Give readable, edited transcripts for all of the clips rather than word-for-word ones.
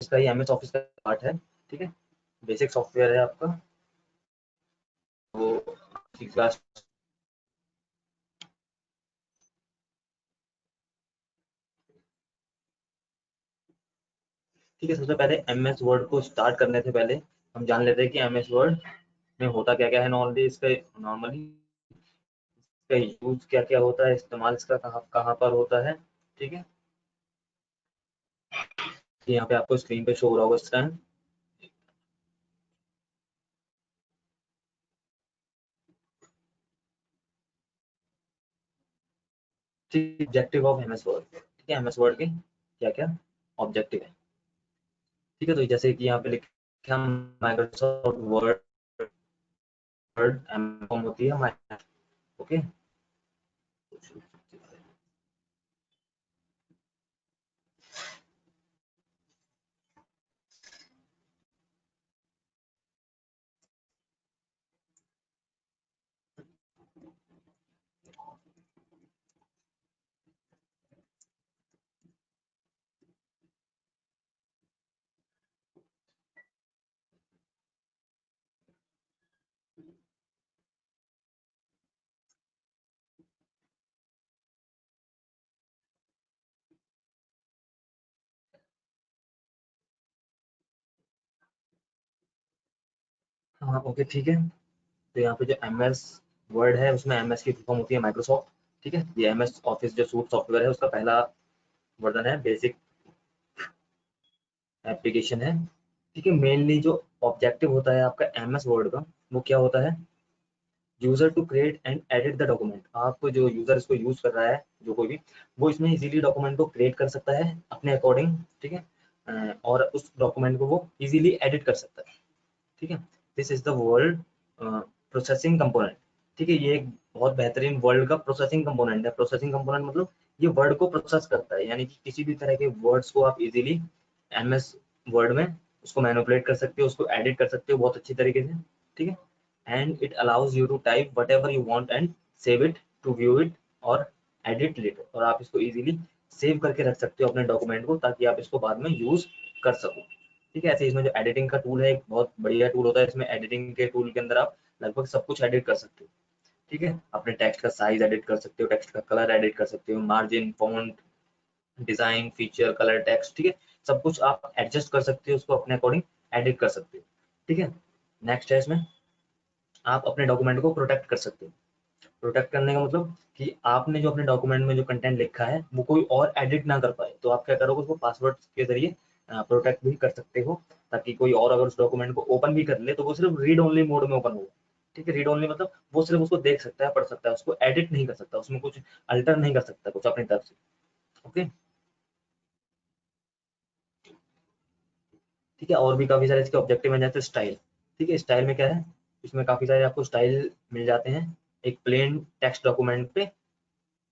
इसका ही MS office का part है, ठीक है, बेसिक सॉफ्टवेयर है आपका। वो क्लास, ठीक है। सबसे पहले एमएस वर्ड को स्टार्ट करने से पहले हम जान लेते हैं कि एमएस वर्ड में होता क्या क्या है। नॉर्मली इसका यूज क्या क्या होता है, इस्तेमाल इसका कहाँ कहाँ पर होता है, ठीक है। कि यहाँ पे आपको स्क्रीन पे शो हो रहा होगा इस time. Objective of MS word, ठीक है, एमएस वर्ड के क्या क्या ऑब्जेक्टिव है, ठीक है। तो जैसे कि यहाँ पे लिखा Microsoft Word, Word M form होती है हमारे, ओके। हाँ ओके ठीक है। तो यहाँ पे जो एम एस वर्ड है उसमें एम एस की फुल फॉर्म होती है माइक्रोसॉफ्ट, ठीक है। ये एम एस ऑफिस जो सूट सॉफ्टवेयर है उसका पहला वर्जन है, बेसिक एप्लीकेशन है, ठीक है। मेनली जो ऑब्जेक्टिव होता है आपका एम एस वर्ड का, वो क्या होता है, user to create and edit the document. आपको जो यूजर इसको यूज कर रहा है, जो कोई भी, वो इसमें इजीली डॉक्यूमेंट को क्रिएट कर सकता है अपने अकॉर्डिंग, ठीक है। और उस डॉक्यूमेंट को वो इजीली एडिट कर सकता है, ठीक है। This is the world processing component, ठीक है। ये एक बहुत बेहतरीन वर्ल्ड का प्रोसेसिंग कंपोनेंट है। प्रोसेसिंग कंपोनेंट मतलब ये वर्ड को प्रोसेस करता है, यानी कि किसी भी तरह के वर्ड्स को आप इजीली एमएस वर्ड में उसको मैनिपुलेट कर सकते हो, उसको एडिट कर सकते हो बहुत अच्छी तरीके से, ठीक है। And it allows you to type whatever you want and save it to view it और एडिट लेटर। और आप इसको इजीली सेव करके रख सकते हो अपने डॉक्यूमेंट को, ताकि आप इसको बाद में यूज कर सको, ठीक है। ऐसे इसमें जो एडिटिंग का टूल है, एक बहुत बढ़िया टूल होता है। इसमें एडिटिंग के टूल के अंदर आप लगभग सब कुछ एडिट कर सकते हो, ठीक है। अपने टेक्स्ट का साइज एडिट कर सकते हो, टेक्स्ट का कलर एडिट कर सकते हो, margin, font, design, feature, colour, text, ठीक है। सब कुछ आप एडजस्ट कर सकते हो, उसको अपने अकॉर्डिंग एडिट कर सकते हो, ठीक है। नेक्स्ट है इसमें आप अपने डॉक्यूमेंट को प्रोटेक्ट कर सकते हो। प्रोटेक्ट करने का मतलब कि आपने जो अपने डॉक्यूमेंट में जो कंटेंट लिखा है वो कोई और एडिट ना कर पाए, तो आप क्या करोगे, उसको पासवर्ड के जरिए प्रोटेक्ट भी कर सकते हो, ताकि कोई और अगर उस डॉक्यूमेंट को ओपन भी कर ले तो वो सिर्फ रीड ओनली मोड में ओपन होगा, ठीक है। रीड ओनली मतलब वो सिर्फ उसको देख सकता है, पढ़ सकता है, उसको एडिट नहीं कर सकता, उसमें कुछ अल्टर नहीं कर सकता कुछ अपनी तरफ से, ओके, ठीक है। और भी काफी सारे इसके ऑब्जेक्टिव हैं, जैसे स्टाइल, ठीक है। स्टाइल में क्या है, इसमें काफी सारे आपको स्टाइल मिल जाते हैं एक प्लेन टेक्स्ट डॉक्यूमेंट पे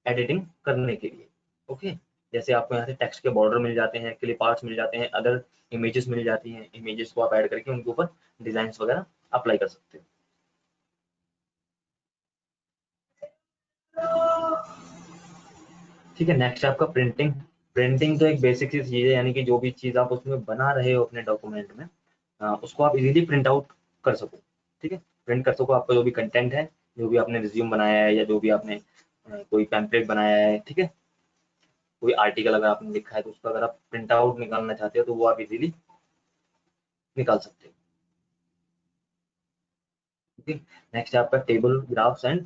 एडिटिंग करने के लिए, ओके। जैसे आपको यहाँ से टेक्स्ट के बॉर्डर मिल जाते हैं, क्लिप आर्ट्स मिल जाते हैं, अदर इमेजेस मिल जाती हैं, इमेजेस को आप ऐड करके उनके ऊपर डिजाइन वगैरह अप्लाई कर सकते हो, ठीक है। नेक्स्ट है आपका प्रिंटिंग। प्रिंटिंग तो एक बेसिक सी चीज है, यानी कि जो भी चीज आप उसमें बना रहे हो अपने डॉक्यूमेंट में, उसको आप इजीली प्रिंट आउट कर सको, ठीक है। प्रिंट कर सको आपका जो भी कंटेंट है, जो भी आपने रिज्यूम बनाया है या जो भी आपने कोई पैम्पलेट बनाया है, ठीक है। कोई आर्टिकल अगर आपने लिखा है तो उसका अगर आप प्रिंट आउट निकालना चाहते हो तो वो आप इजीली निकाल सकते हो, ठीक है। नेक्स्ट है आपका टेबल, ग्राफ्स एंड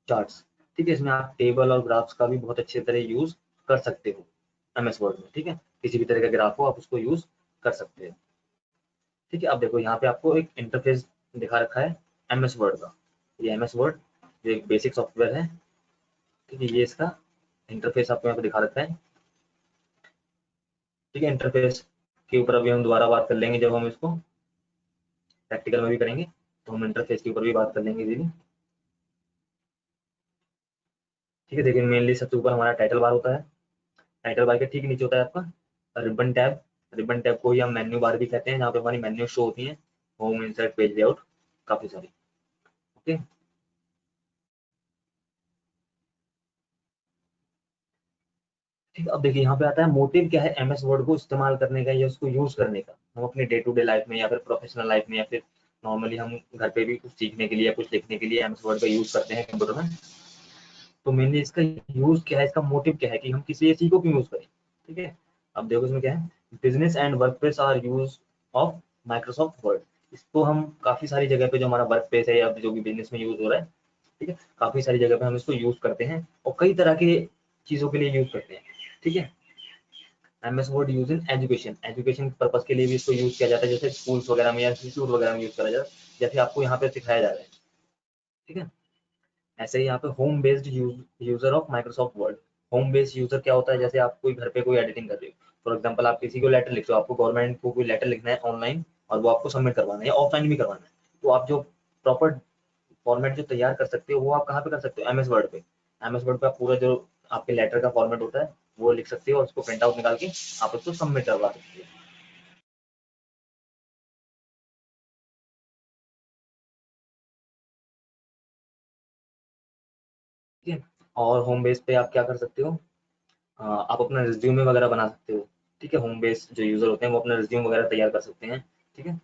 चार्ट्स, ठीक है। इसमें आप टेबल और ग्राफ्स का भी बहुत अच्छे तरह यूज कर सकते हो एमएस वर्ड में, ठीक है। किसी भी तरह का ग्राफ हो आप उसको यूज कर सकते हो, ठीक है। अब देखो यहाँ पे आपको एक इंटरफेस दिखा रखा है एमएस वर्ड का। ये एमएस वर्ड जो एक बेसिक सॉफ्टवेयर है, ठीक है, ये इसका इंटरफेस आपको यहाँ पे दिखा रखा है, ठीक है। इंटरफेस के ऊपर अभी हम दोबारा बात कर लेंगे, जब हम इसको प्रैक्टिकल में भी करेंगे तो हम इंटरफेस के ऊपर भी बात कर लेंगे दीदी, ठीक है। देखिए मेनली सबसे ऊपर हमारा टाइटल बार होता है, टाइटल बार के ठीक नीचे होता है आपका रिबन टैब। रिबन टैब को ही हम मेन्यू बार भी कहते हैं, जहाँ पे हमारी मेन्यू शो होती है, होम, इंसर्ट, पेज लेआउट, काफी सारी, ओके। ठीक है, अब देखिए यहाँ पे आता है मोटिव क्या है एमएस वर्ड को इस्तेमाल करने का या उसको यूज करने का। हम अपने डे टू डे लाइफ में या फिर प्रोफेशनल लाइफ में या फिर नॉर्मली हम घर पे भी कुछ सीखने के लिए या कुछ लिखने के लिए एमएस वर्ड का यूज करते हैं कंप्यूटर में। तो मेनली इसका यूज क्या है, इसका मोटिव क्या है कि हम किसी एक चीज को क्यों यूज करें। ठीक है, अब देखो इसमें क्या है, business and workplace are use of Microsoft Word. इसको हम काफी सारी जगह पे जो हमारा वर्क प्लेस है या जो भी बिजनेस में यूज हो रहा है, ठीक है, काफी सारी जगह पे हम इसको यूज करते हैं और कई तरह के चीजों के लिए यूज करते हैं। ठीक है, MS word use in education, education purpose के लिए भी इसको यूज किया जाता है, जैसे स्कूल्स वगैरह में या इंस्टीट्यूट वगैरह में यूज करा जाता है, जैसे आपको यहाँ पे सिखाया जा रहा है। ठीक है, ऐसे ही यहाँ पे home based user of Microsoft word. Home based user क्या होता है, जैसे आप कोई घर पे कोई एडिटिंग कर रहे हो, फॉर एग्जांपल आप किसी को लेटर लिख रहे हो, आपको गवर्नमेंट को कोई लेटर लिखना है ऑनलाइन और वो आपको सबमिट करवाना है या ऑफलाइन भी करवाना है, तो आप जो प्रॉपर फॉर्मेट जो तैयार कर सकते हो वो आप कहाँ पे कर सकते हो, एमएस वर्ड पे। एमएस वर्ड पे आप पूरा जो आपके लेटर का फॉर्मेट होता है वो लिख सकते हो और उसको प्रिंट आउट निकाल के आप उसको सबमिट करवा सकते हो। ठीक है, और होम बेस पे आप क्या कर सकते हो, आप अपना रिज्यूमे वगैरह बना सकते हो। ठीक है, होम बेस जो यूजर होते हैं वो अपना रिज्यूम वगैरह तैयार कर सकते हैं। ठीक है,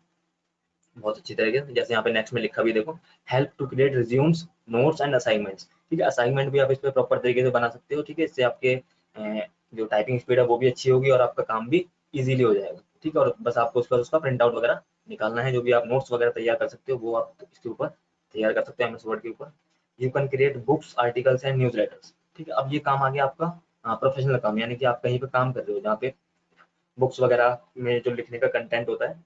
बहुत अच्छी तरीके से, जैसे यहाँ पे नेक्स्ट में लिखा भी देखो, help to create resumes, notes and assignments. ठीक है, असाइनमेंट भी आप इस पे प्रॉपर तरीके से बना सकते हो। ठीक है, इससे आपके जो टाइपिंग स्पीड है वो भी अच्छी होगी और आपका काम भी इजीली हो जाएगा। ठीक है, और बस आपको उसका उसका प्रिंट आउट वगैरह निकालना है, जो भी आप नोट्स वगैरह तैयार कर सकते हो वो आप इसके ऊपर तैयार कर सकते हो एमएस वर्ड के ऊपर। You can create books, articles and news letters. ठीक है, अब ये काम आ गया आपका प्रोफेशनल काम, यानी कि आप कहीं पे काम कर रहे हो जहाँ पे बुक्स वगैरह में जो लिखने का कंटेंट होता है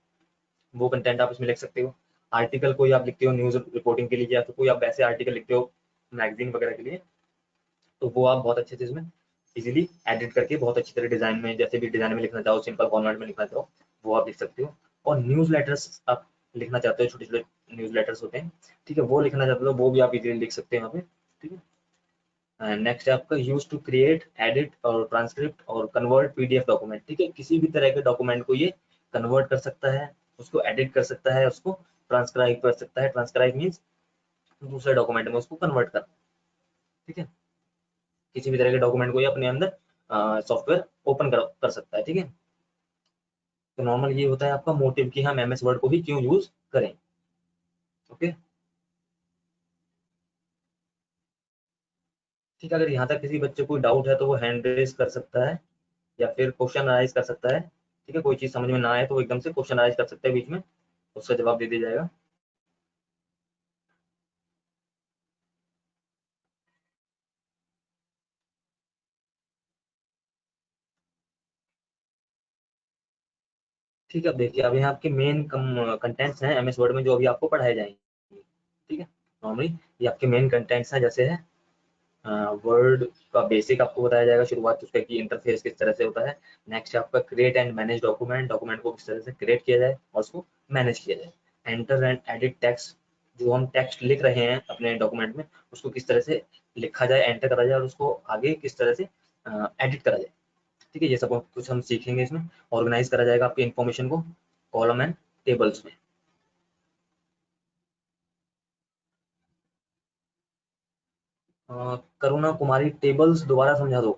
वो कंटेंट आप इसमें लिख सकते हो। आर्टिकल कोई आप लिखते हो न्यूज रिपोर्टिंग के लिए या फिर कोई आप वैसे आर्टिकल लिखते हो मैगजीन वगैरह के लिए, तो वो आप बहुत अच्छे से इसमें इजीली एडिट करके बहुत अच्छी तरह डिजाइन में, जैसे भी डिजाइन में लिखना चाहो, सिंपल फॉर्मेट में लिखना चाहो वो आप लिख सकते हो। और न्यूज लेटर्स आप लिखना चाहते हो, छोटे छोटे न्यूज लेटर्स होते हैं, ठीक है, वो लिखना चाहते हो वो भी आप इजीली लिख सकते हो यहाँ पे। ठीक है, नेक्स्ट है आपका यूज टू क्रिएट, एडिट और ट्रांसक्रिप्ट और कन्वर्ट पीडीएफ डॉक्यूमेंट। ठीक है, किसी भी तरह के डॉक्यूमेंट को ये कन्वर्ट कर सकता है, उसको एडिट कर सकता है, उसको ट्रांसक्राइब कर सकता है। ट्रांसक्राइब मीन्स दूसरे डॉक्यूमेंट में उसको कन्वर्ट करना। ठीक है, किसी भी तरह के डॉक्यूमेंट को ये अपने अंदर सॉफ्टवेयर ओपन कर सकता है। ठीक है, तो नॉर्मल ये होता है आपका मोटिव कि हम एमएस वर्ड को ही क्यों यूज करें। ओके, ठीक है, अगर यहाँ तक किसी बच्चे को डाउट है तो वो हैंड रेज कर सकता है या फिर क्वेश्चन राइज कर सकता है। ठीक है, कोई चीज समझ में ना आए तो वो एकदम से क्वेश्चन राइज कर सकता है बीच में, उसका जवाब दे दिया जाएगा। ठीक है, अब देखिए अब यहाँ आपके मेन कंटेंट्स हैं एमएस वर्ड में जो अभी आपको पढ़ाए जाएंगे। ठीक है, नॉर्मली ये आपके मेन कंटेंट्स हैं, जैसे है वर्ड का बेसिक आपको बताया जाएगा, शुरुआत उसका कि इंटरफेस किस तरह से होता है। नेक्स्ट आपका create and manage document, document को किस तरह से क्रिएट किया जाए और उसको मैनेज किया जाए। एंटर एंड एडिट टेक्स्ट, जो हम टेक्स्ट लिख रहे हैं अपने डॉक्यूमेंट में उसको किस तरह से लिखा जाए, एंटर करा जाए और उसको आगे किस तरह से एडिट करा जाए। ठीक है, ये सब कुछ हम सीखेंगे इसमें। ऑर्गेनाइज करा जाएगा आपकी इन्फॉर्मेशन को कॉलम एंड टेबल्स में। करुणा कुमारी, टेबल्स दोबारा समझा दो।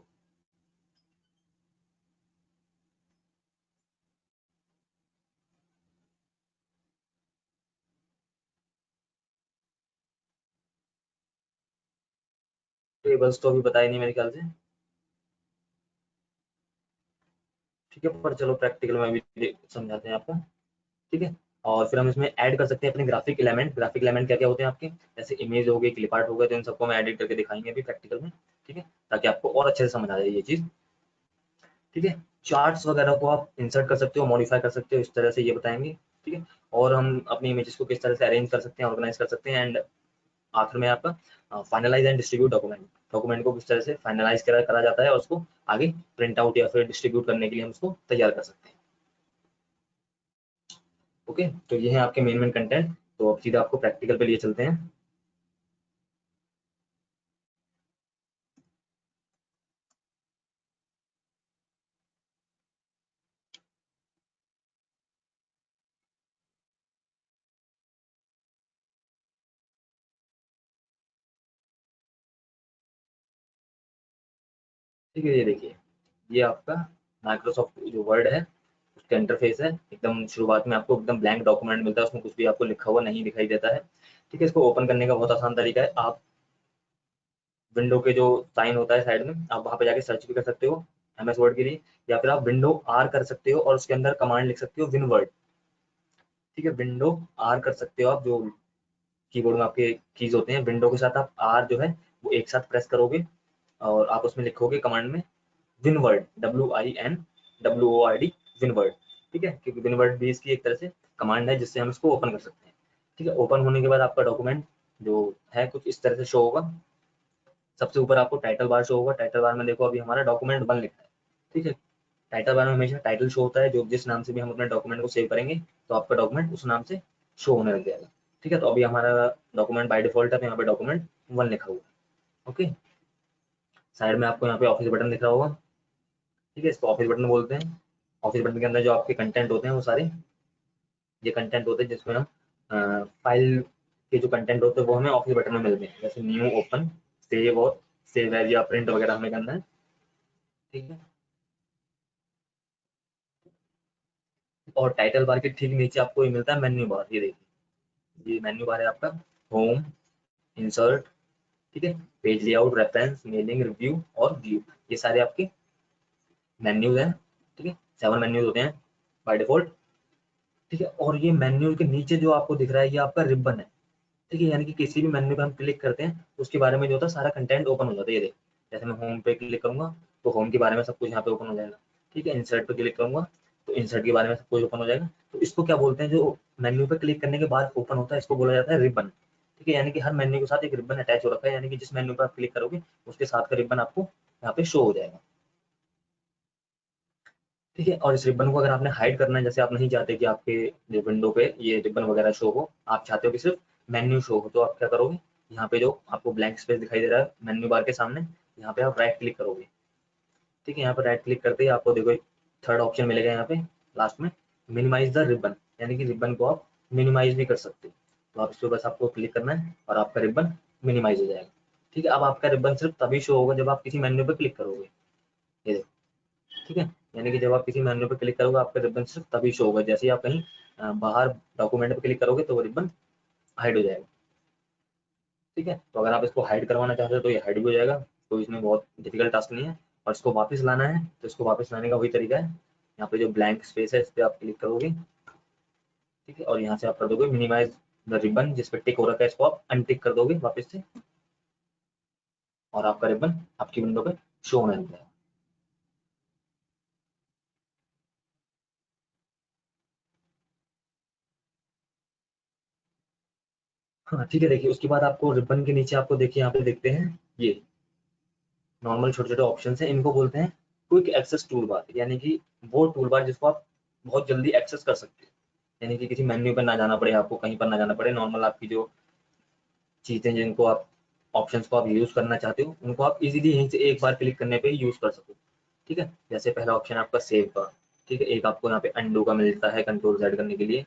टेबल्स तो अभी बताया नहीं मेरे ख्याल से। ठीक है, पर चलो प्रैक्टिकल में भी समझाते हैं आपको। ठीक है, और फिर हम इसमें ऐड कर सकते हैं अपने ग्राफिक एलिमेंट। ग्राफिक एलिमेंट क्या क्या होते हैं आपके, जैसे इमेज हो गई, क्लिप आर्ट हो गए, तो इन सबको हम एडिट करके दिखाएंगे अभी प्रैक्टिकल में। ठीक है, ताकि आपको और अच्छे से समझ आ जाए ये चीज। ठीक है, चार्ट्स वगैरह को आप इंसर्ट कर सकते हो, मॉडिफाई कर सकते हो, इस तरह से ये बताएंगे। ठीक है, और हम अपनी इमेजेस को किस तरह से अरेंज कर सकते हैं, ऑर्गेनाइज कर सकते हैं, एंड आखिर में आपका finalise and distribute document. Document को किस तरह से फाइनलाइज करा जाता है और उसको आगे प्रिंट आउट या फिर डिस्ट्रीब्यूट करने के लिए हम उसको तैयार कर सकते हैं। ओके, तो ये है आपके मेन मेन कंटेंट। तो अब सीधा आपको प्रैक्टिकल पे लिए चलते हैं। ठीक है, ये देखिए ये आपका माइक्रोसॉफ्ट जो वर्ड है उसका इंटरफेस है। एकदम शुरुआत में आपको एकदम ब्लैंक डॉक्यूमेंट मिलता है, उसमें कुछ भी आपको लिखा हुआ नहीं दिखाई देता है। ठीक है, इसको ओपन करने का बहुत आसान तरीका है। आप विंडो के जो साइन होता है साइड में, आप वहां पे जाके सर्च भी कर सकते हो एमएस वर्ड के लिए, या फिर आप विंडो आर कर सकते हो और उसके अंदर कमांड लिख सकते हो विन वर्ड। ठीक है, विंडो आर कर सकते हो आप, जो कीबोर्ड में आपके कीज होते हैं, विंडो के साथ आप आर जो है वो एक साथ प्रेस करोगे और आप उसमें लिखोगे कमांड में विनवर्ड, WINWORD, विनवर्ड। ठीक है, क्योंकि विनवर्ड भी इसकी एक तरह से कमांड है जिससे हम इसको ओपन कर सकते हैं। ठीक है, ओपन होने के बाद आपका डॉक्यूमेंट जो है कुछ इस तरह से शो होगा। सबसे ऊपर आपको टाइटल बार शो होगा। टाइटल बार में देखो अभी हमारा डॉक्यूमेंट 1 लिखा है। ठीक है, टाइटल बार में हमेशा टाइटल शो होता है, जो जिस नाम से भी हम अपने डॉक्यूमेंट को सेव करेंगे तो आपका डॉक्यूमेंट उस नाम से शो होने लग जाएगा। ठीक है, तो अभी हमारा डॉक्यूमेंट बाय डिफॉल्ट है, तो यहाँ पे डॉक्यूमेंट 1 लिखा हुआ है। ओके, साइड में आपको यहाँ पे ऑफिस बटन दिख रहा होगा। ठीक है, इसको ऑफिस बटन बोलते हैं। ऑफिस बटन के अंदर जो आपके कंटेंट होते हैं वो सारे ये कंटेंट होते हैं जिसमें हम फाइल के जो कंटेंट होते हैं वो हमें ऑफिस बटन में मिलते हैं, जैसे न्यू, ओपन, सेव और सेव एज या प्रिंट वगैरह हमें करना है। ठीक है, और टाइटल बार के ठीक नीचे आपको ये मिलता है मेन्यू बार। ये देखिए, ये मेन्यू बार है आपका। होम, इंसर्ट, ठीक है, page layout, reference, mailing, review और व्यू, ये सारे आपके मेन्यूज हैं। ठीक है, 7 मेन्यूज होते हैं बाय डिफॉल्ट। ठीक है, और ये मेन्यू के नीचे जो आपको दिख रहा है ये आपका रिबन है। ठीक है, यानी कि किसी भी मेन्यू पे हम क्लिक करते हैं तो उसके बारे में जो होता है सारा कंटेंट ओपन हो जाता है। ये देखिए, जैसे मैं होम पे क्लिक करूंगा तो होम के बारे में सब कुछ यहाँ पे ओपन हो जाएगा। ठीक है, इंसर्ट पे क्लिक करूंगा तो इंसर्ट के बारे में सब कुछ ओपन हो जाएगा। तो इसको क्या बोलते हैं, जो मेन्यू पे क्लिक करने के बाद ओपन होता है इसको बोला जाता है रिबन। ठीक है, यानी कि हर मेन्यू के साथ एक रिबन अटैच हो रखा है, यानी कि जिस मेन्यू पर आप क्लिक करोगे उसके साथ का रिबन आपको यहाँ पे शो हो जाएगा। ठीक है, और इस रिबन को अगर आपने हाइड करना है, जैसे आप नहीं चाहते कि आपके जो विंडो पे ये रिबन वगैरह शो हो, आप चाहते हो कि सिर्फ मेन्यू शो हो, तो आप क्या करोगे, यहाँ पे जो आपको ब्लैंक स्पेस दिखाई दे रहा है मेन्यू बार के सामने, यहाँ पे आप राइट क्लिक करोगे। ठीक है, यहाँ पर राइट क्लिक करते ही आपको देखो एक थर्ड ऑप्शन मिलेगा यहाँ पे लास्ट में, मिनिमाइज द रिबन, यानी कि रिबन को आप मिनिमाइज भी कर सकते हो। तो आप इस पर बस आपको क्लिक करना है और आपका रिबन मिनिमाइज हो जाएगा। ठीक है, अब आपका रिबन सिर्फ तभी शो होगा जब आप किसी मेन्यू पे क्लिक करोगे। ये देखो, ठीक है, यानी कि जब आप किसी मेन्यू पे क्लिक करोगे आपका रिबन सिर्फ तभी शो होगा, जैसे ही आप कहीं बाहर डॉक्यूमेंट पे क्लिक करोगे तो वो रिबन हाइड हो जाएगा। ठीक है, तो अगर आप इसको हाइड करवाना चाहते हो तो ये हाइड भी हो जाएगा, तो इसमें बहुत डिफिकल्ट टास्क नहीं है। और इसको वापस लाना है तो इसको वापस लाने का वही तरीका है, यहाँ पे जो ब्लैंक स्पेस है इस पर आप क्लिक करोगे। ठीक है, और यहाँ से आप कर दोगे मिनिमाइज द रिबन, जिस पे टिक हो रखा है इसको आप अनटिक कर दोगे वापस से, और आपका रिबन आपकी विंडो पे शो होने लग जाएगा। हाँ ठीक है, देखिए उसके बाद आपको रिबन के नीचे आपको देखिए यहाँ पे देखते हैं ये नॉर्मल छोटे छोटे ऑप्शन है, इनको बोलते हैं क्विक एक्सेस टूल बार, यानी कि वो टूल बार जिसको आप बहुत जल्दी एक्सेस कर सकते हैं, यानी कि किसी मेन्यू पर ना जाना पड़े, आपको कहीं पर ना जाना पड़े, नॉर्मल आपकी जो चीजें जिनको आप ऑप्शंस को आप यूज करना चाहते हो उनको आप इजीली यहीं से एक बार क्लिक करने पे यूज कर सको। ठीक है, जैसे पहला ऑप्शन है आपका सेव का। ठीक है, एक आपको यहाँ पे अंडू का मिलता है कंट्रोल जेड करने के लिए।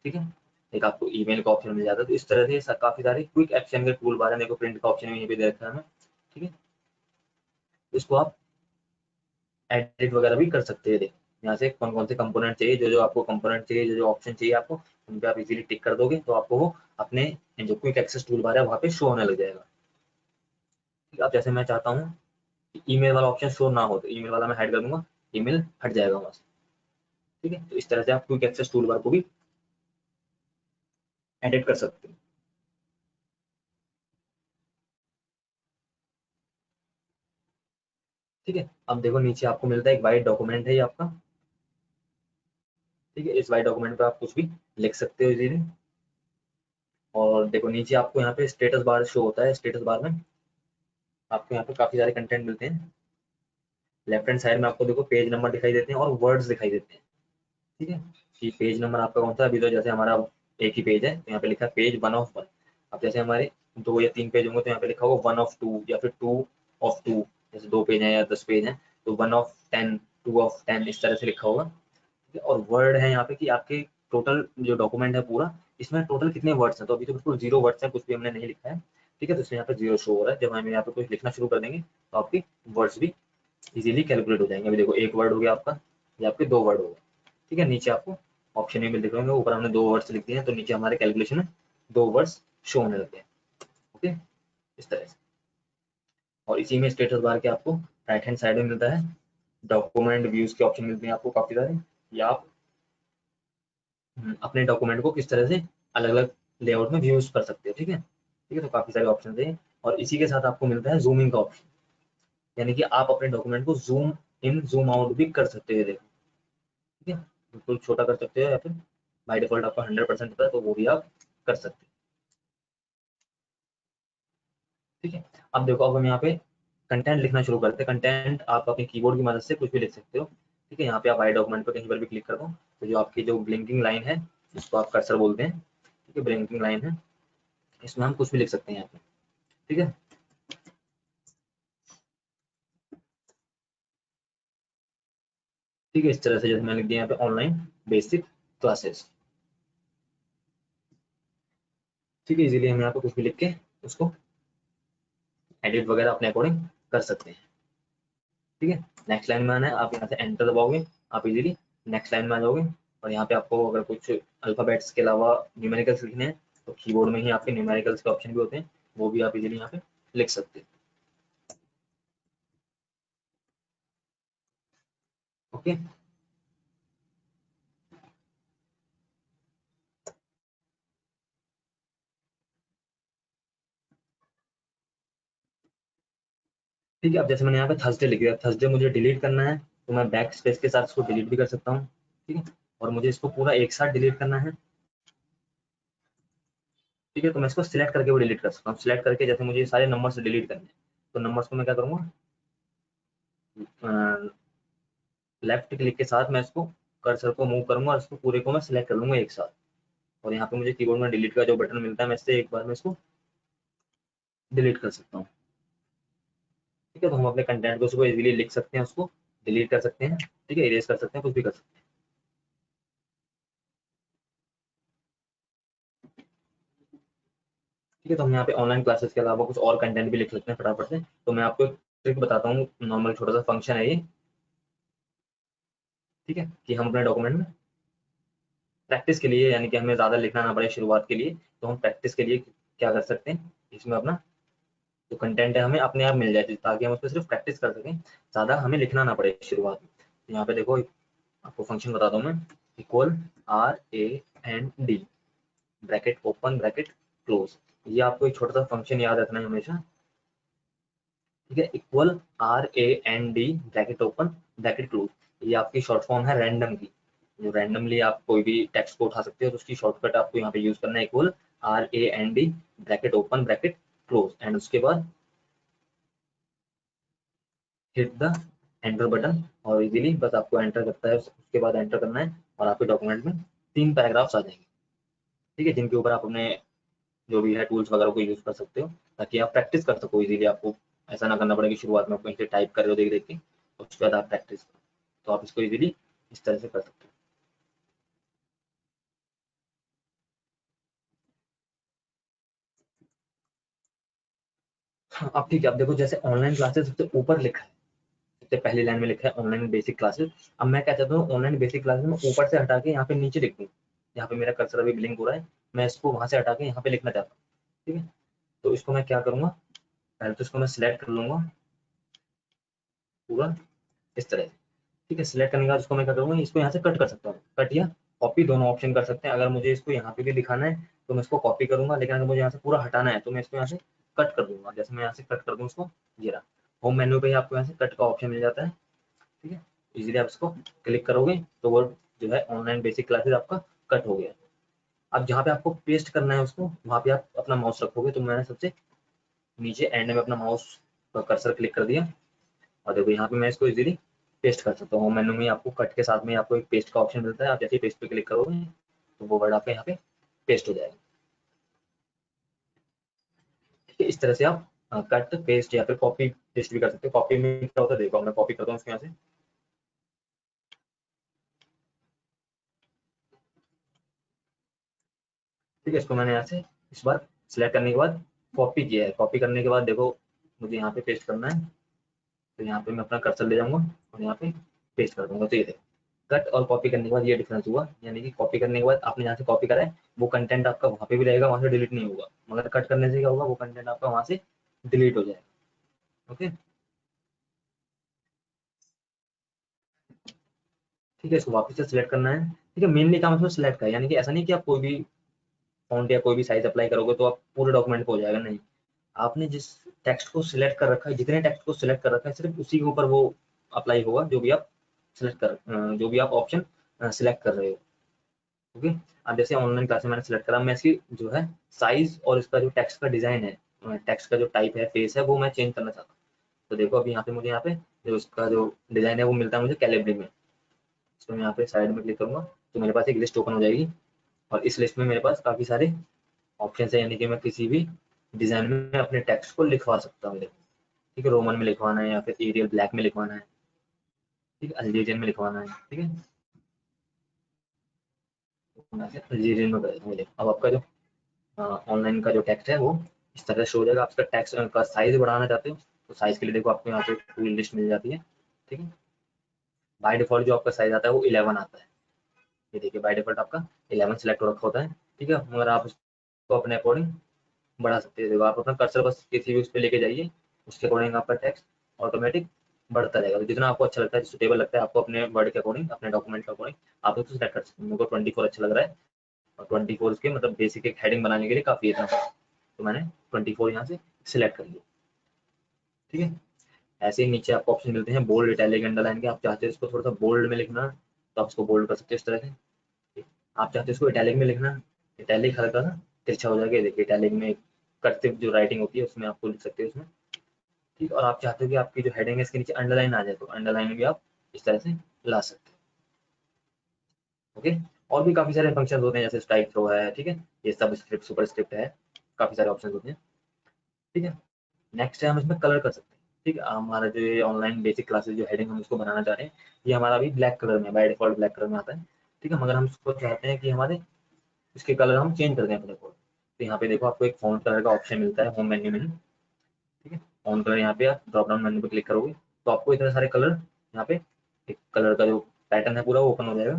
ठीक है, एक आपको ईमेल का ऑप्शन मिल जाता है। तो इस तरह से काफी सारे क्विक एक्शन के टूल बार है। देखो प्रिंट का ऑप्शन यहीं पे दे रखा है हमें। ठीक है, इसको आप एडिट वगैरह भी कर सकते हैं। देखो यहाँ से कौन कौन से कंपोनेंट चाहिए, जो जो आपको कंपोनेंट चाहिए, जो जो ऑप्शन चाहिए आपको, उन पे आप इजीली टिक कर दोगे तो आपको वो अपने जो क्विक एक्सेस टूल बार है वहाँ पे शो होने लग जाएगा। ठीक है, अब जैसे मैं चाहता हूँ कि ईमेल वाला ऑप्शन शो ना हो तो ईमेल वाला मैं हाइड कर दूंगा, ईमेल हट जाएगा वहाँ से। ठीक है, तो इस तरह से आप क्विक एक्सेस टूल बार को भी एडिट कर सकते हैं। ठीक है, अब देखो नीचे आपको मिलता है एक वाइट डॉक्यूमेंट है ये आपका। ठीक है, इस वाइट डॉक्यूमेंट पे आप कुछ भी लिख सकते हो इजीली। और देखो नीचे आपको यहाँ पे स्टेटस बार शो होता है, स्टेटस बार में आपको यहाँ पे काफी सारे कंटेंट मिलते हैं। लेफ्ट हैंड साइड में आपको देखो पेज नंबर दिखाई देते हैं और वर्ड्स दिखाई देते हैं। ठीक है, कि पेज नंबर आपका कौन सा, अभी तो जैसे हमारा एक ही पेज है तो यहाँ पे लिखा है पेज 1 of 1। अब जैसे हमारे 2 या 3 पेज होंगे तो यहाँ पे लिखा होगा 1 of 2 या फिर 2 of 2, जैसे 2 पेज है या 10 पेज है तो 1 of 10, 2 of 10 इस तरह से लिखा होगा। ठीक है, और वर्ड है यहाँ पे कि आपके टोटल जो डॉक्यूमेंट है पूरा, इसमें टोटल कितने वर्ड्स हैं, तो अभी तो बिल्कुल 0 वर्ड्स हैं, कुछ भी हमने नहीं लिखा है। ठीक है, तो इसमें यहाँ पे 0 शो हो रहा है। जब हम यहाँ पे कुछ लिखना शुरू कर देंगे तो आपके वर्ड्स भी इजीली कैलकुलेट हो जाएंगे। अभी देखो एक वर्ड हो गया आपका, ये आपके 2 वर्ड हो गए, ठीक है। नीचे आपको ऑप्शन में दिख रहे होंगे, ऊपर हमने 2 वर्ड्स लिख दिए हैं, तो नीचे हमारे कैलकुलेशन में 2 वर्ड्स शो होने लगे हैं। ओके, इस तरह से। और इसी में स्टेटस बार के आपको राइट हैंड साइड में मिलता है डॉक्यूमेंट व्यूज के ऑप्शन मिलते हैं आपको काफी सारे, या आप अपने डॉक्यूमेंट को किस तरह से अलग अलग लेआउट में व्यूज कर सकते हो, ठीक है। ठीक है, तो काफी सारे ऑप्शन है। और इसी के साथ आपको मिलता है जूमिंग का ऑप्शन, यानी कि आप अपने डॉक्यूमेंट को जूम इन जूम आउट भी कर सकते हो, देखो, ठीक है। बिल्कुल छोटा कर सकते हो, या फिर बाय डिफॉल्ट आपका 100% होता है तो वो भी आप कर सकते हो, ठीक है। अब देखो, अब हम यहाँ पे कंटेंट लिखना शुरू करते हैं। कंटेंट आप अपने कीबोर्ड की मदद से कुछ भी लिख सकते हो, ठीक है। यहाँ पे आप आई डॉक्यूमेंट पर कहीं पर भी क्लिक कर दो, तो जो आपकी जो ब्लिंकिंग लाइन है, जिसको आप कर्सर बोलते हैं, ठीक है, ब्लिंकिंग लाइन है, इसमें हम कुछ भी लिख सकते हैं यहाँ पे, ठीक है। ठीक है, इस तरह से जैसे मैंने लिख दिया यहाँ पे ऑनलाइन बेसिक क्लासेस, ठीक है। इजीली हम यहाँ पे कुछ भी लिख के उसको एडिट वगैरह अपने अकॉर्डिंग कर सकते हैं, ठीक है। नेक्स्ट लाइन में आना है, आप यहाँ से एंटर दबाओगे, आप इजीली नेक्स्ट लाइन में आ जाओगे। और यहाँ पे आपको अगर कुछ अल्फाबेट्स के अलावा न्यूमेरिकल्स लिखने हैं, तो कीबोर्ड में ही आपके न्यूमेरिकल्स के ऑप्शन भी होते हैं, वो भी आप इजीली यहाँ पे लिख सकते हैं, ओके। ठीक है, अब जैसे मैंने यहाँ पे थर्सडे लिख दिया, थर्सडे मुझे डिलीट करना है, तो मैं बैक स्पेस के साथ इसको डिलीट भी कर सकता हूँ, ठीक है। और मुझे इसको पूरा एक साथ डिलीट करना है, ठीक है, तो मैं इसको सिलेक्ट करके वो डिलीट कर सकता हूँ। सिलेक्ट करके जैसे मुझे ये सारे नंबर्स डिलीट करने हैं, तो नंबर्स को मैं क्या करूँगा, लेफ्ट क्लिक के साथ मैं इसको कर्सर को मूव करूंगा और इसको पूरे को मैं सिलेक्ट कर लूंगा एक साथ। और यहाँ पे मुझे कीबोर्ड में डिलीट का जो बटन मिलता है, मैं इससे एक बार में इसको डिलीट कर सकता हूँ, ठीक है। तो हम अपने कंटेंट को उसको इजीली लिख सकते हैं, उसको डिलीट कर सकते हैं, ठीक है, इरेज कर सकते हैं, कुछ भी कर सकते हैं, ठीक है। तो हम यहाँ पे ऑनलाइन क्लासेस के अलावा कुछ और कंटेंट भी लिख सकते हैं फटाफट से। तो मैं आपको एक ट्रिक बताता हूँ, नॉर्मल छोटा सा फंक्शन है ये, ठीक है, कि हम अपने डॉक्यूमेंट में प्रैक्टिस के लिए, यानी कि हमें ज्यादा लिखना ना पड़े शुरुआत के लिए, तो हम प्रैक्टिस के लिए क्या कर सकते हैं, इसमें अपना जो कंटेंट है हमें अपने आप मिल जाए, ताकि हम उस पर सिर्फ प्रैक्टिस कर सकें, ज़्यादा हमें लिखना ना पड़े शुरुआत में। तो यहाँ पे देखो, आपको फंक्शन बताता हूँ मैं, equal RAND bracket open bracket close. ये आपको एक छोटा सा फंक्शन याद रखना है हमेशा, ठीक है। Equal RAND bracket open bracket close, ये आपकी शॉर्ट फॉर्म है रैंडम की। जो रैंडमली आप कोई भी टेक्स्ट को उठा सकते हो, तो उसकी शॉर्टकट आपको यहाँ पे यूज करना है, equal RAND bracket open bracket close, and उसके बाद हिट द एंटर बटन। और इजीली बस आपको एंटर करता है, उसके बाद एंटर करना है, और आपके डॉक्यूमेंट में 3 पैराग्राफ्स आ जाएंगे, ठीक है, जिनके ऊपर आप अपने जो भी है टूल्स वगैरह को यूज कर सकते हो, ताकि आप प्रैक्टिस कर सको इजीली। आपको ऐसा ना करना पड़े कि शुरुआत में आप कहीं से टाइप कर रहे हो देख देख के, उसके बाद आप प्रैक्टिस करो। तो आप इसको इजीली इस तरह से कर सकते हो। हाँ, अब ठीक है, अब देखो जैसे ऑनलाइन क्लासेस सबसे ऊपर लिखा है, सबसे पहली लाइन में लिखा है ऑनलाइन बेसिक क्लासेस। अब मैं क्या चाहता हूँ, ऑनलाइन बेसिक क्लासेस में ऊपर से हटा के यहाँ पे नीचे लिख दूँ, यहाँ पे मेरा कर्सर अभी ब्लिंक हो रहा है, मैं इसको वहां से हटा के यहाँ पे लिखना चाहता हूँ, ठीक है। तो इसको मैं क्या करूंगा, पहले तो इसको मैं सिलेक्ट कर लूंगा पूरा इस तरह से, ठीक है। सिलेक्ट करने के बाद इसको मैं क्या करूंगा, इसको यहाँ से कट कर सकता हूँ, कट या कॉपी दोनों ऑप्शन कर सकते हैं। अगर मुझे इसको यहाँ पे भी दिखाना है तो मैं इसको कॉपी करूंगा, लेकिन अगर मुझे यहाँ से पूरा हटाना है तो मैं इसको यहाँ से कट कर दूंगा। जैसे मैं यहाँ से कट कर दूँ इसको, ये रहा, होम मेन्यू पे ही आपको यहाँ से कट का ऑप्शन मिल जाता है, ठीक है। इजीली आप इसको क्लिक करोगे तो वो जो है ऑनलाइन बेसिक क्लासेस आपका कट हो गया। अब जहाँ पे आपको पेस्ट करना है उसको, वहाँ पे आप अपना माउस रखोगे, तो मैंने सबसे नीचे एंड में अपना माउस कर्सर क्लिक कर दिया, और देखो यहाँ पे मैं इसको इजीली पेस्ट कर सकता हूँ। होम मेन्यू में आपको कट के साथ में आपको एक पेस्ट का ऑप्शन मिलता है, आप जैसे ही पेस्ट पे क्लिक करोगे तो वो वर्ड आपके यहाँ पे पेस्ट हो जाएगा, ठीक है। इस तरह से आप कट पेस्ट या फिर कॉपी पेस्ट भी कर सकते हो। कॉपी में क्या होता है, देखो मैं कॉपी करता हूँ इसको यहाँ से, ठीक है। इसको मैंने यहाँ से इस बार सिलेक्ट करने के बाद कॉपी किया है, कॉपी करने के बाद देखो मुझे यहाँ पे पेस्ट करना है, तो यहाँ पे मैं अपना कर्सर ले जाऊंगा और यहाँ पे पेस्ट कर दूंगा। तो ये देखो, कट और कॉपी करने के बाद ये डिफरेंस हुआ, यानी कि कॉपी करने के बाद आपने यहाँ से कॉपी करा है, वो कंटेंट आपका वहाँ पे भी रहेगा, वहाँ से डिलीट नहीं होगा, मगर कट करने से क्या होगा, वो कंटेंट आपका वहाँ से डिलीट हो जाएगा। ओके, ठीक है, इसको वापस से सिलेक्ट करना है। ठीक है, मेनली काम इसमें सिलेक्ट का है, यानी कि ऐसा नहीं कि आप कोई भी फॉन्ट या कोई भी साइज अप्लाई करोगे तो आप पूरे डॉक्यूमेंट पे हो जाएगा, नहीं। आपने जिस टेक्स्ट को सिलेक्ट कर रखा है, जितने टेक्स्ट को सिलेक्ट कर रखा है, सिर्फ उसी के ऊपर वो अप्लाई होगा, जो भी आप जो भी आप ऑप्शन सिलेक्ट कर रहे हो। ओके, अब जैसे ऑनलाइन क्लास में मैंने सिलेक्ट करा, मैं इसकी जो है साइज और इसका जो टेक्स्ट का डिजाइन है, टेक्स्ट का जो टाइप है, फेस है, वो मैं चेंज करना चाहता हूँ। तो देखो अभी यहाँ पे मुझे यहाँ पे जो इसका जो डिजाइन है वो मिलता है मुझे कैलिब्री में। इसको मैं यहाँ पे साइड में क्लिक करूंगा तो मेरे पास एक लिस्ट ओपन हो जाएगी, और इस लिस्ट में मेरे पास काफी सारे ऑप्शन है, यानी कि मैं किसी भी डिजाइन में अपने टेक्स्ट को लिखवा सकता हूँ। ठीक है, रोमन में लिखवाना है या फिर एरियल ब्लैक में लिखवाना है, ठीक है, अल्जेरियन में लिखवाना है, ठीक है, अल्जेरियन में कर देता हूँ। अब आपका जो ऑनलाइन का जो टेक्स्ट है वो इस तरह से शो हो जाएगा। आपका टेक्स्ट का साइज बढ़ाना चाहते हो तो साइज के लिए देखो आपको यहाँ पे पूरी लिस्ट मिल जाती है। ठीक है, बाय डिफॉल्ट जो आपका साइज आता है वो 11 आता है। ये देखिए बाय डिफॉल्ट आपका 11 सेलेक्ट हो रखा होता है। ठीक है, मगर आप उसको अपने अकॉर्डिंग बढ़ा सकते हो। आप अपना कर्सर बस किसी भी उस पर लेके जाइए, उसके अकॉर्डिंग आपका टेक्स्ट ऑटोमेटिक बढ़ता रहेगा। तो जितना आपको अच्छा लगता है, सुटेबल लगता है आपको अपने वर्ड के अकॉर्डिंग, अपने डॉक्यूमेंट के अकॉर्डिंग आप उसको सेलेक्ट कर सकते हैं। मेरे को 24 अच्छा लग रहा है, और 24 के मतलब बेसिक एक हेडिंग बनाने के लिए काफ़ी है इतना, तो मैंने 24 यहाँ से सिलेक्ट कर लिया। ठीक है, ऐसे ही नीचे आपको ऑप्शन मिलते हैं बोल्ड, इटैलिक, अंडरलाइन के। आप चाहते हो इसको थोड़ा सा बोल्ड में लिखना तो आप इसको बोल्ड कर सकते हो इस तरह से। ठीक। आप चाहते हो इसको इटैलिक में लिखना, इटैलिक हल्का सा तिरछा हो जाएगा, देखिए इटैलिक में कर्सिव जो राइटिंग होती है उसमें आपको लिख सकते हो उसमें। ठीक, और आप चाहते हो कि आपकी जो हेडिंग है इसके नीचे अंडरलाइन आ जाए तो अंडरलाइन भी आप इस तरह से ला सकते हो। ओके, और भी काफी सारे फंक्शन होते हैं, जैसे स्ट्राइक थ्रो है, ठीक है, ये सब स्क्रिप्ट सुपर स्क्रिप्ट है, काफी सारे ऑप्शन होते हैं। ठीक है, नेक्स्ट है हम इसमें कलर कर सकते हैं। ठीक है, हमारा जो ये ऑनलाइन बेसिक क्लासेस जो हेडिंग हम इसको बनाना चाह रहे हैं, ये हमारा अभी ब्लैक कलर में, बाय डिफॉल्ट ब्लैक कलर में आता है। ठीक है, मगर हम इसको चाहते हैं कि हमारे इसके कलर हम चेंज कर दें अपने को। तो यहाँ पे देखो आपको एक फ़ॉन्ट कलर का ऑप्शन मिलता है होम मेन्यू में ही। ठीक है, फ़ॉन्ट कलर यहाँ पे आप ड्रॉप डाउन मेन्यू पे क्लिक करोगे तो आपको इतने सारे कलर यहाँ पे, एक कलर का जो पैटर्न है पूरा वो ओपन हो जाएगा।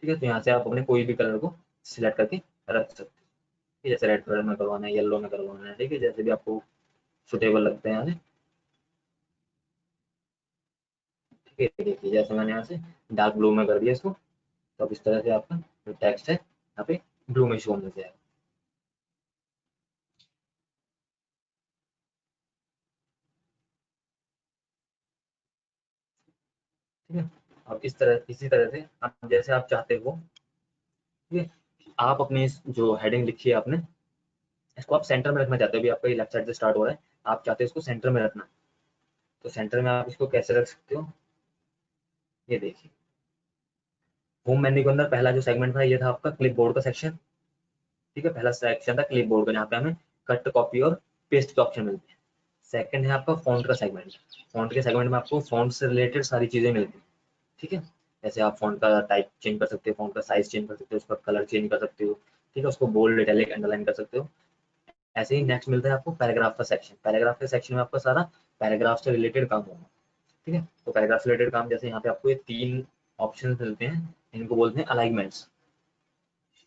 ठीक है, तो यहाँ से आप अपने कोई भी कलर को सिलेक्ट करके रख सकते हो, जैसे रेड कलर में करवाना है, येलो में करवाना है, ठीक है, जैसे भी आपको सुटेबल लगते हैं यहाँ से। ठीक है, देखिए जैसे मैंने यहाँ से डार्क ब्लू में कर दिया इसको, तो अब इस तरह से आपका जो टेक्स्ट है यहाँ पे ब्लू में शो होने से आएगा। ठीक है, अब इस तरह इसी तरह से आप जैसे आप चाहते हो। ठीक है, आप अपने जो हेडिंग लिखी है आपने, इसको आप सेंटर में रखना चाहते हो, अभी आपका ये लेफ्ट साइड से स्टार्ट हो रहा है, आप चाहते हो इसको सेंटर में रखना। तो सेंटर में आप इसको कैसे रख सकते हो, ये देखिए होम मेन्यू के अंदर पहला जो सेगमेंट था ये था आपका क्लिप बोर्ड का सेक्शन। ठीक है, पहला सेक्शन था क्लिप बोर्ड का, जहाँ पे हमें कट, कॉपी और पेस्ट के ऑप्शन मिलते हैं। सेकंड है आपका फॉन्ट का सेगमेंट। फॉन्ट के सेगमेंट में आपको फॉन्ट से रिलेटेड सारी चीजें मिलती हैं। ठीक है, जैसे आप फॉन्ट का टाइप चेंज कर सकते हो, फॉन्ट का साइज चेंज कर सकते हो, उसका कलर चेंज कर सकते हो। ठीक है, उसको बोल्ड, इटैलिक, अंडरलाइन कर सकते हो। ऐसे ही नेक्स्ट मिलता है आपको पैराग्राफ का सेक्शन। पैराग्राफ के सेक्शन में आपका सारा पैराग्राफ से रिलेटेड काम होगा। ठीक है, तो पैराग्राफ से रिलेटेड काम, जैसे यहाँ पे आपको ये 3 ऑप्शन मिलते हैं, इनको बोलते हैं अलाइनमेंट्स।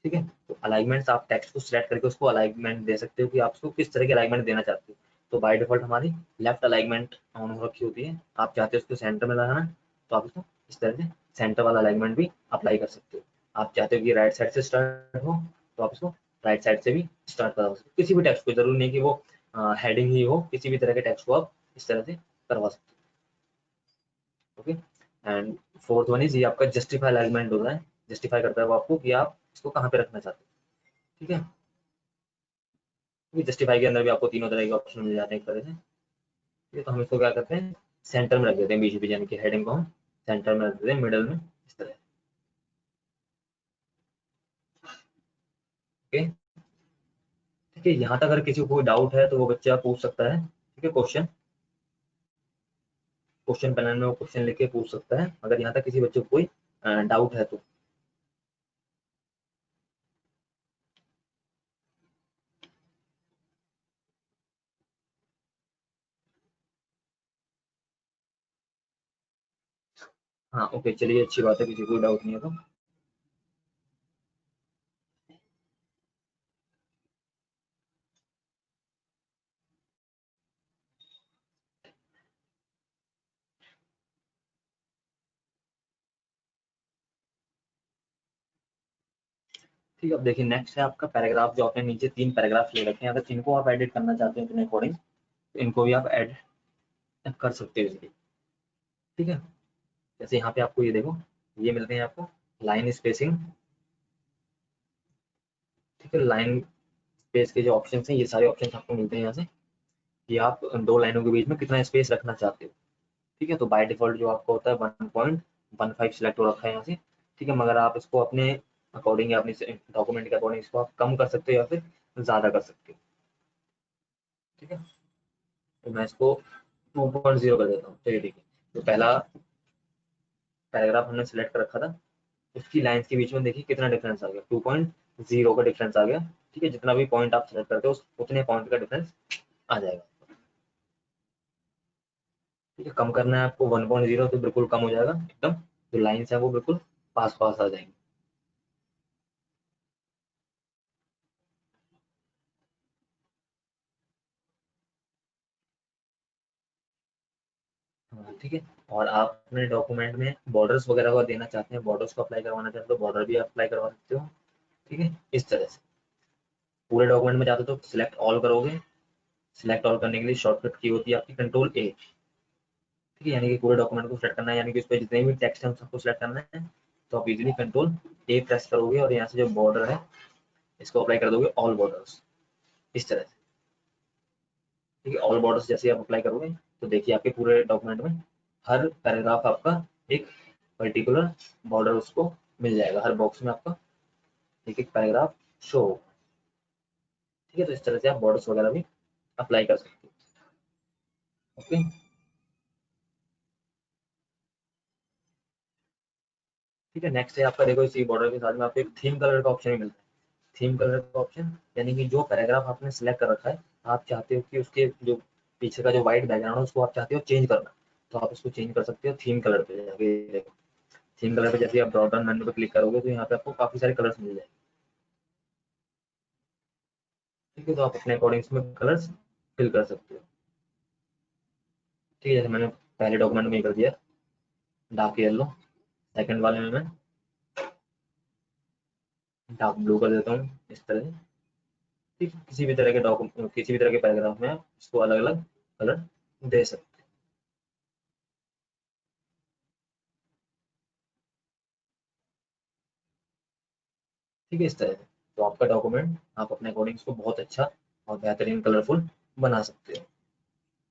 ठीक है, तो अलाइनमेंट्स आप टेक्स्ट को सिलेक्ट करके उसको अलाइनमेंट दे सकते हो कि आप उसको किस तरह की अलाइनमेंट देना चाहते हो। तो बाय डिफॉल्ट हमारी लेफ्ट अलाइनमेंट ऑन हो रखी होती है, आप चाहते हो उसको सेंटर में लगाना तो आप इसको इस तरह से सेंटर वाला अलाइनमेंट भी अप्लाई कर सकते हो। आप चाहते हो कि राइट साइड से स्टार्ट हो तो आप इसको राइट साइड से भी स्टार्ट करा सकते हो। किसी भी टेक्स्ट को, जरूरी नहीं कि वो हेडिंग ही हो, किसी भी तरह के टेक्स्ट को आप इस तरह से करवा सकते हो। Okay, and fourth one is ये आपका जस्टिफाई अलाइनमेंट होता है। जस्टिफाई करता है वो आपको कि आप इसको कहाँ पे रखना चाहते हो। ठीक है, जस्टिफाई के अंदर भी आपको तीनों तरह के ऑप्शन मिल जाते हैं एक तरह से। ठीक है, तो हम इसको क्या करते हैं, सेंटर में रख देते हैं, बीच बीच, यानी कि हेडिंग को हम सेंटर में रख देते हैं, मिडल में इस तरह। ओके, ठीक है, यहाँ तक अगर किसी को कोई डाउट है तो वो बच्चा पूछ सकता है। ठीक है, क्वेश्चन क्वेश्चन पैनल में वो क्वेश्चन लिख के पूछ सकता है, अगर यहाँ तक किसी बच्चे को कोई डाउट है तो। हाँ ओके, चलिए अच्छी बात है, किसी को डाउट नहीं है तो। ठीक है, अब देखिए नेक्स्ट है आपका पैराग्राफ, जो आपने नीचे 3 पैराग्राफ ले रखे हैं, अगर इनको आप एडिट करना चाहते हैं अपने अकॉर्डिंग तो इनको भी आप एड कर सकते हो इजीली। ठीक है, जैसे यहाँ पे आपको ये देखो, ये मिलते हैं आपको लाइन स्पेसिंग। ठीक है, लाइन स्पेस के जो ऑप्शन हैं, ये सारे ऑप्शन आपको मिलते हैं यहाँ से, कि आप 2 लाइनों के बीच में कितना स्पेस रखना चाहते हो। ठीक है, तो बाय डिफ़ॉल्ट जो आपका होता है 1.15 सिलेक्ट हो रखा है यहाँ से। ठीक है, मगर आप इसको अपने अकॉर्डिंग या अपने डॉक्यूमेंट के अकॉर्डिंग इसको आप कम कर सकते हो या फिर ज़्यादा कर सकते हो। ठीक है, तो मैं इसको 2.0 कर देता हूँ। चलिए ठीक है, तो पहला पैराग्राफ हमने सेलेक्ट कर रखा था, उसकी लाइन्स के बीच में देखिए कितना डिफरेंस आ गया, 2.0 का डिफरेंस आ गया। ठीक है, जितना भी पॉइंट आप सेलेक्ट करते हो उतने पॉइंट का डिफरेंस आ जाएगा। ठीक है, कम करना है आपको 1.0 तो बिल्कुल कम हो जाएगा एकदम, जो लाइन्स है वो बिल्कुल पास पास आ जाएंगी। हाँ, ठीक है, और आप अपने डॉक्यूमेंट में बॉर्डर्स वगैरह को देना चाहते हैं, बॉर्डर्स को अप्लाई करवाना चाहते हो तो बॉर्डर भी अप्लाई करवा सकते हो। ठीक है, इस तरह से पूरे डॉक्यूमेंट में जाते हो तो सिलेक्ट ऑल करोगे। सिलेक्ट ऑल करने के लिए शॉर्टकट की होती है आपकी कंट्रोल A। ठीक है, यानी कि पूरे डॉक्यूमेंट को सेलेक्ट करना है, यानी कि उस पर जितने भी टेक्स्ट है उन सबको सेलेक्ट करना है। तो आप इजीली कंट्रोल A प्रेस करोगे और यहाँ से जो बॉर्डर है इसको अप्लाई कर दोगे ऑल बॉर्डर्स, इस तरह से। ठीक है, ऑल बॉर्डर्स जैसे आप अप्लाई करोगे तो देखिए आपके पूरे डॉक्यूमेंट में हर पैराग्राफ आपका एक पर्टिकुलर बॉर्डर उसको मिल जाएगा, हर बॉक्स में आपका एक एक पैराग्राफ शो होगा। ठीक है, तो इस तरह से आप बॉर्डर्स वगैरह भी अप्लाई कर सकते हो। ओके, ठीक है, नेक्स्ट है आपका, देखो इसी बॉर्डर के साथ में आपको एक थीम कलर का ऑप्शन भी मिलता है। थीम कलर का ऑप्शन यानी कि जो पैराग्राफ आपने सिलेक्ट कर रखा है, आप चाहते हो कि उसके जो पीछे का जो व्हाइट बैकग्राउंड है उसको आप चाहते हो चेंज करना, तो आप उसको चेंज कर सकते हो थीम कलर पे जाके। देखो थीम कलर पे जैसे आप ड्रॉप डाउन मेन्यू पे क्लिक करोगे तो यहाँ पे आपको काफी सारे कलर्स मिल जाएंगे। ठीक है, तो आप अपने अकॉर्डिंग इसमें कलर्स फिल कर सकते हो। ठीक है, जैसे मैंने पहले डॉक्यूमेंट में कर दिया डार्क येलो, सेकंड वाले में मैं डार्क ब्लू कर देता हूँ इस तरह से। ठीक है, किसी भी तरह के डॉक्यूमेंट, किसी भी तरह के पैराग्राफ में आप इसको अलग अलग कलर दे सकते हैं। ठीक है, इस तरह से तो आपका डॉक्यूमेंट आप अपने अकॉर्डिंग इसको बहुत अच्छा और बेहतरीन कलरफुल बना सकते हो।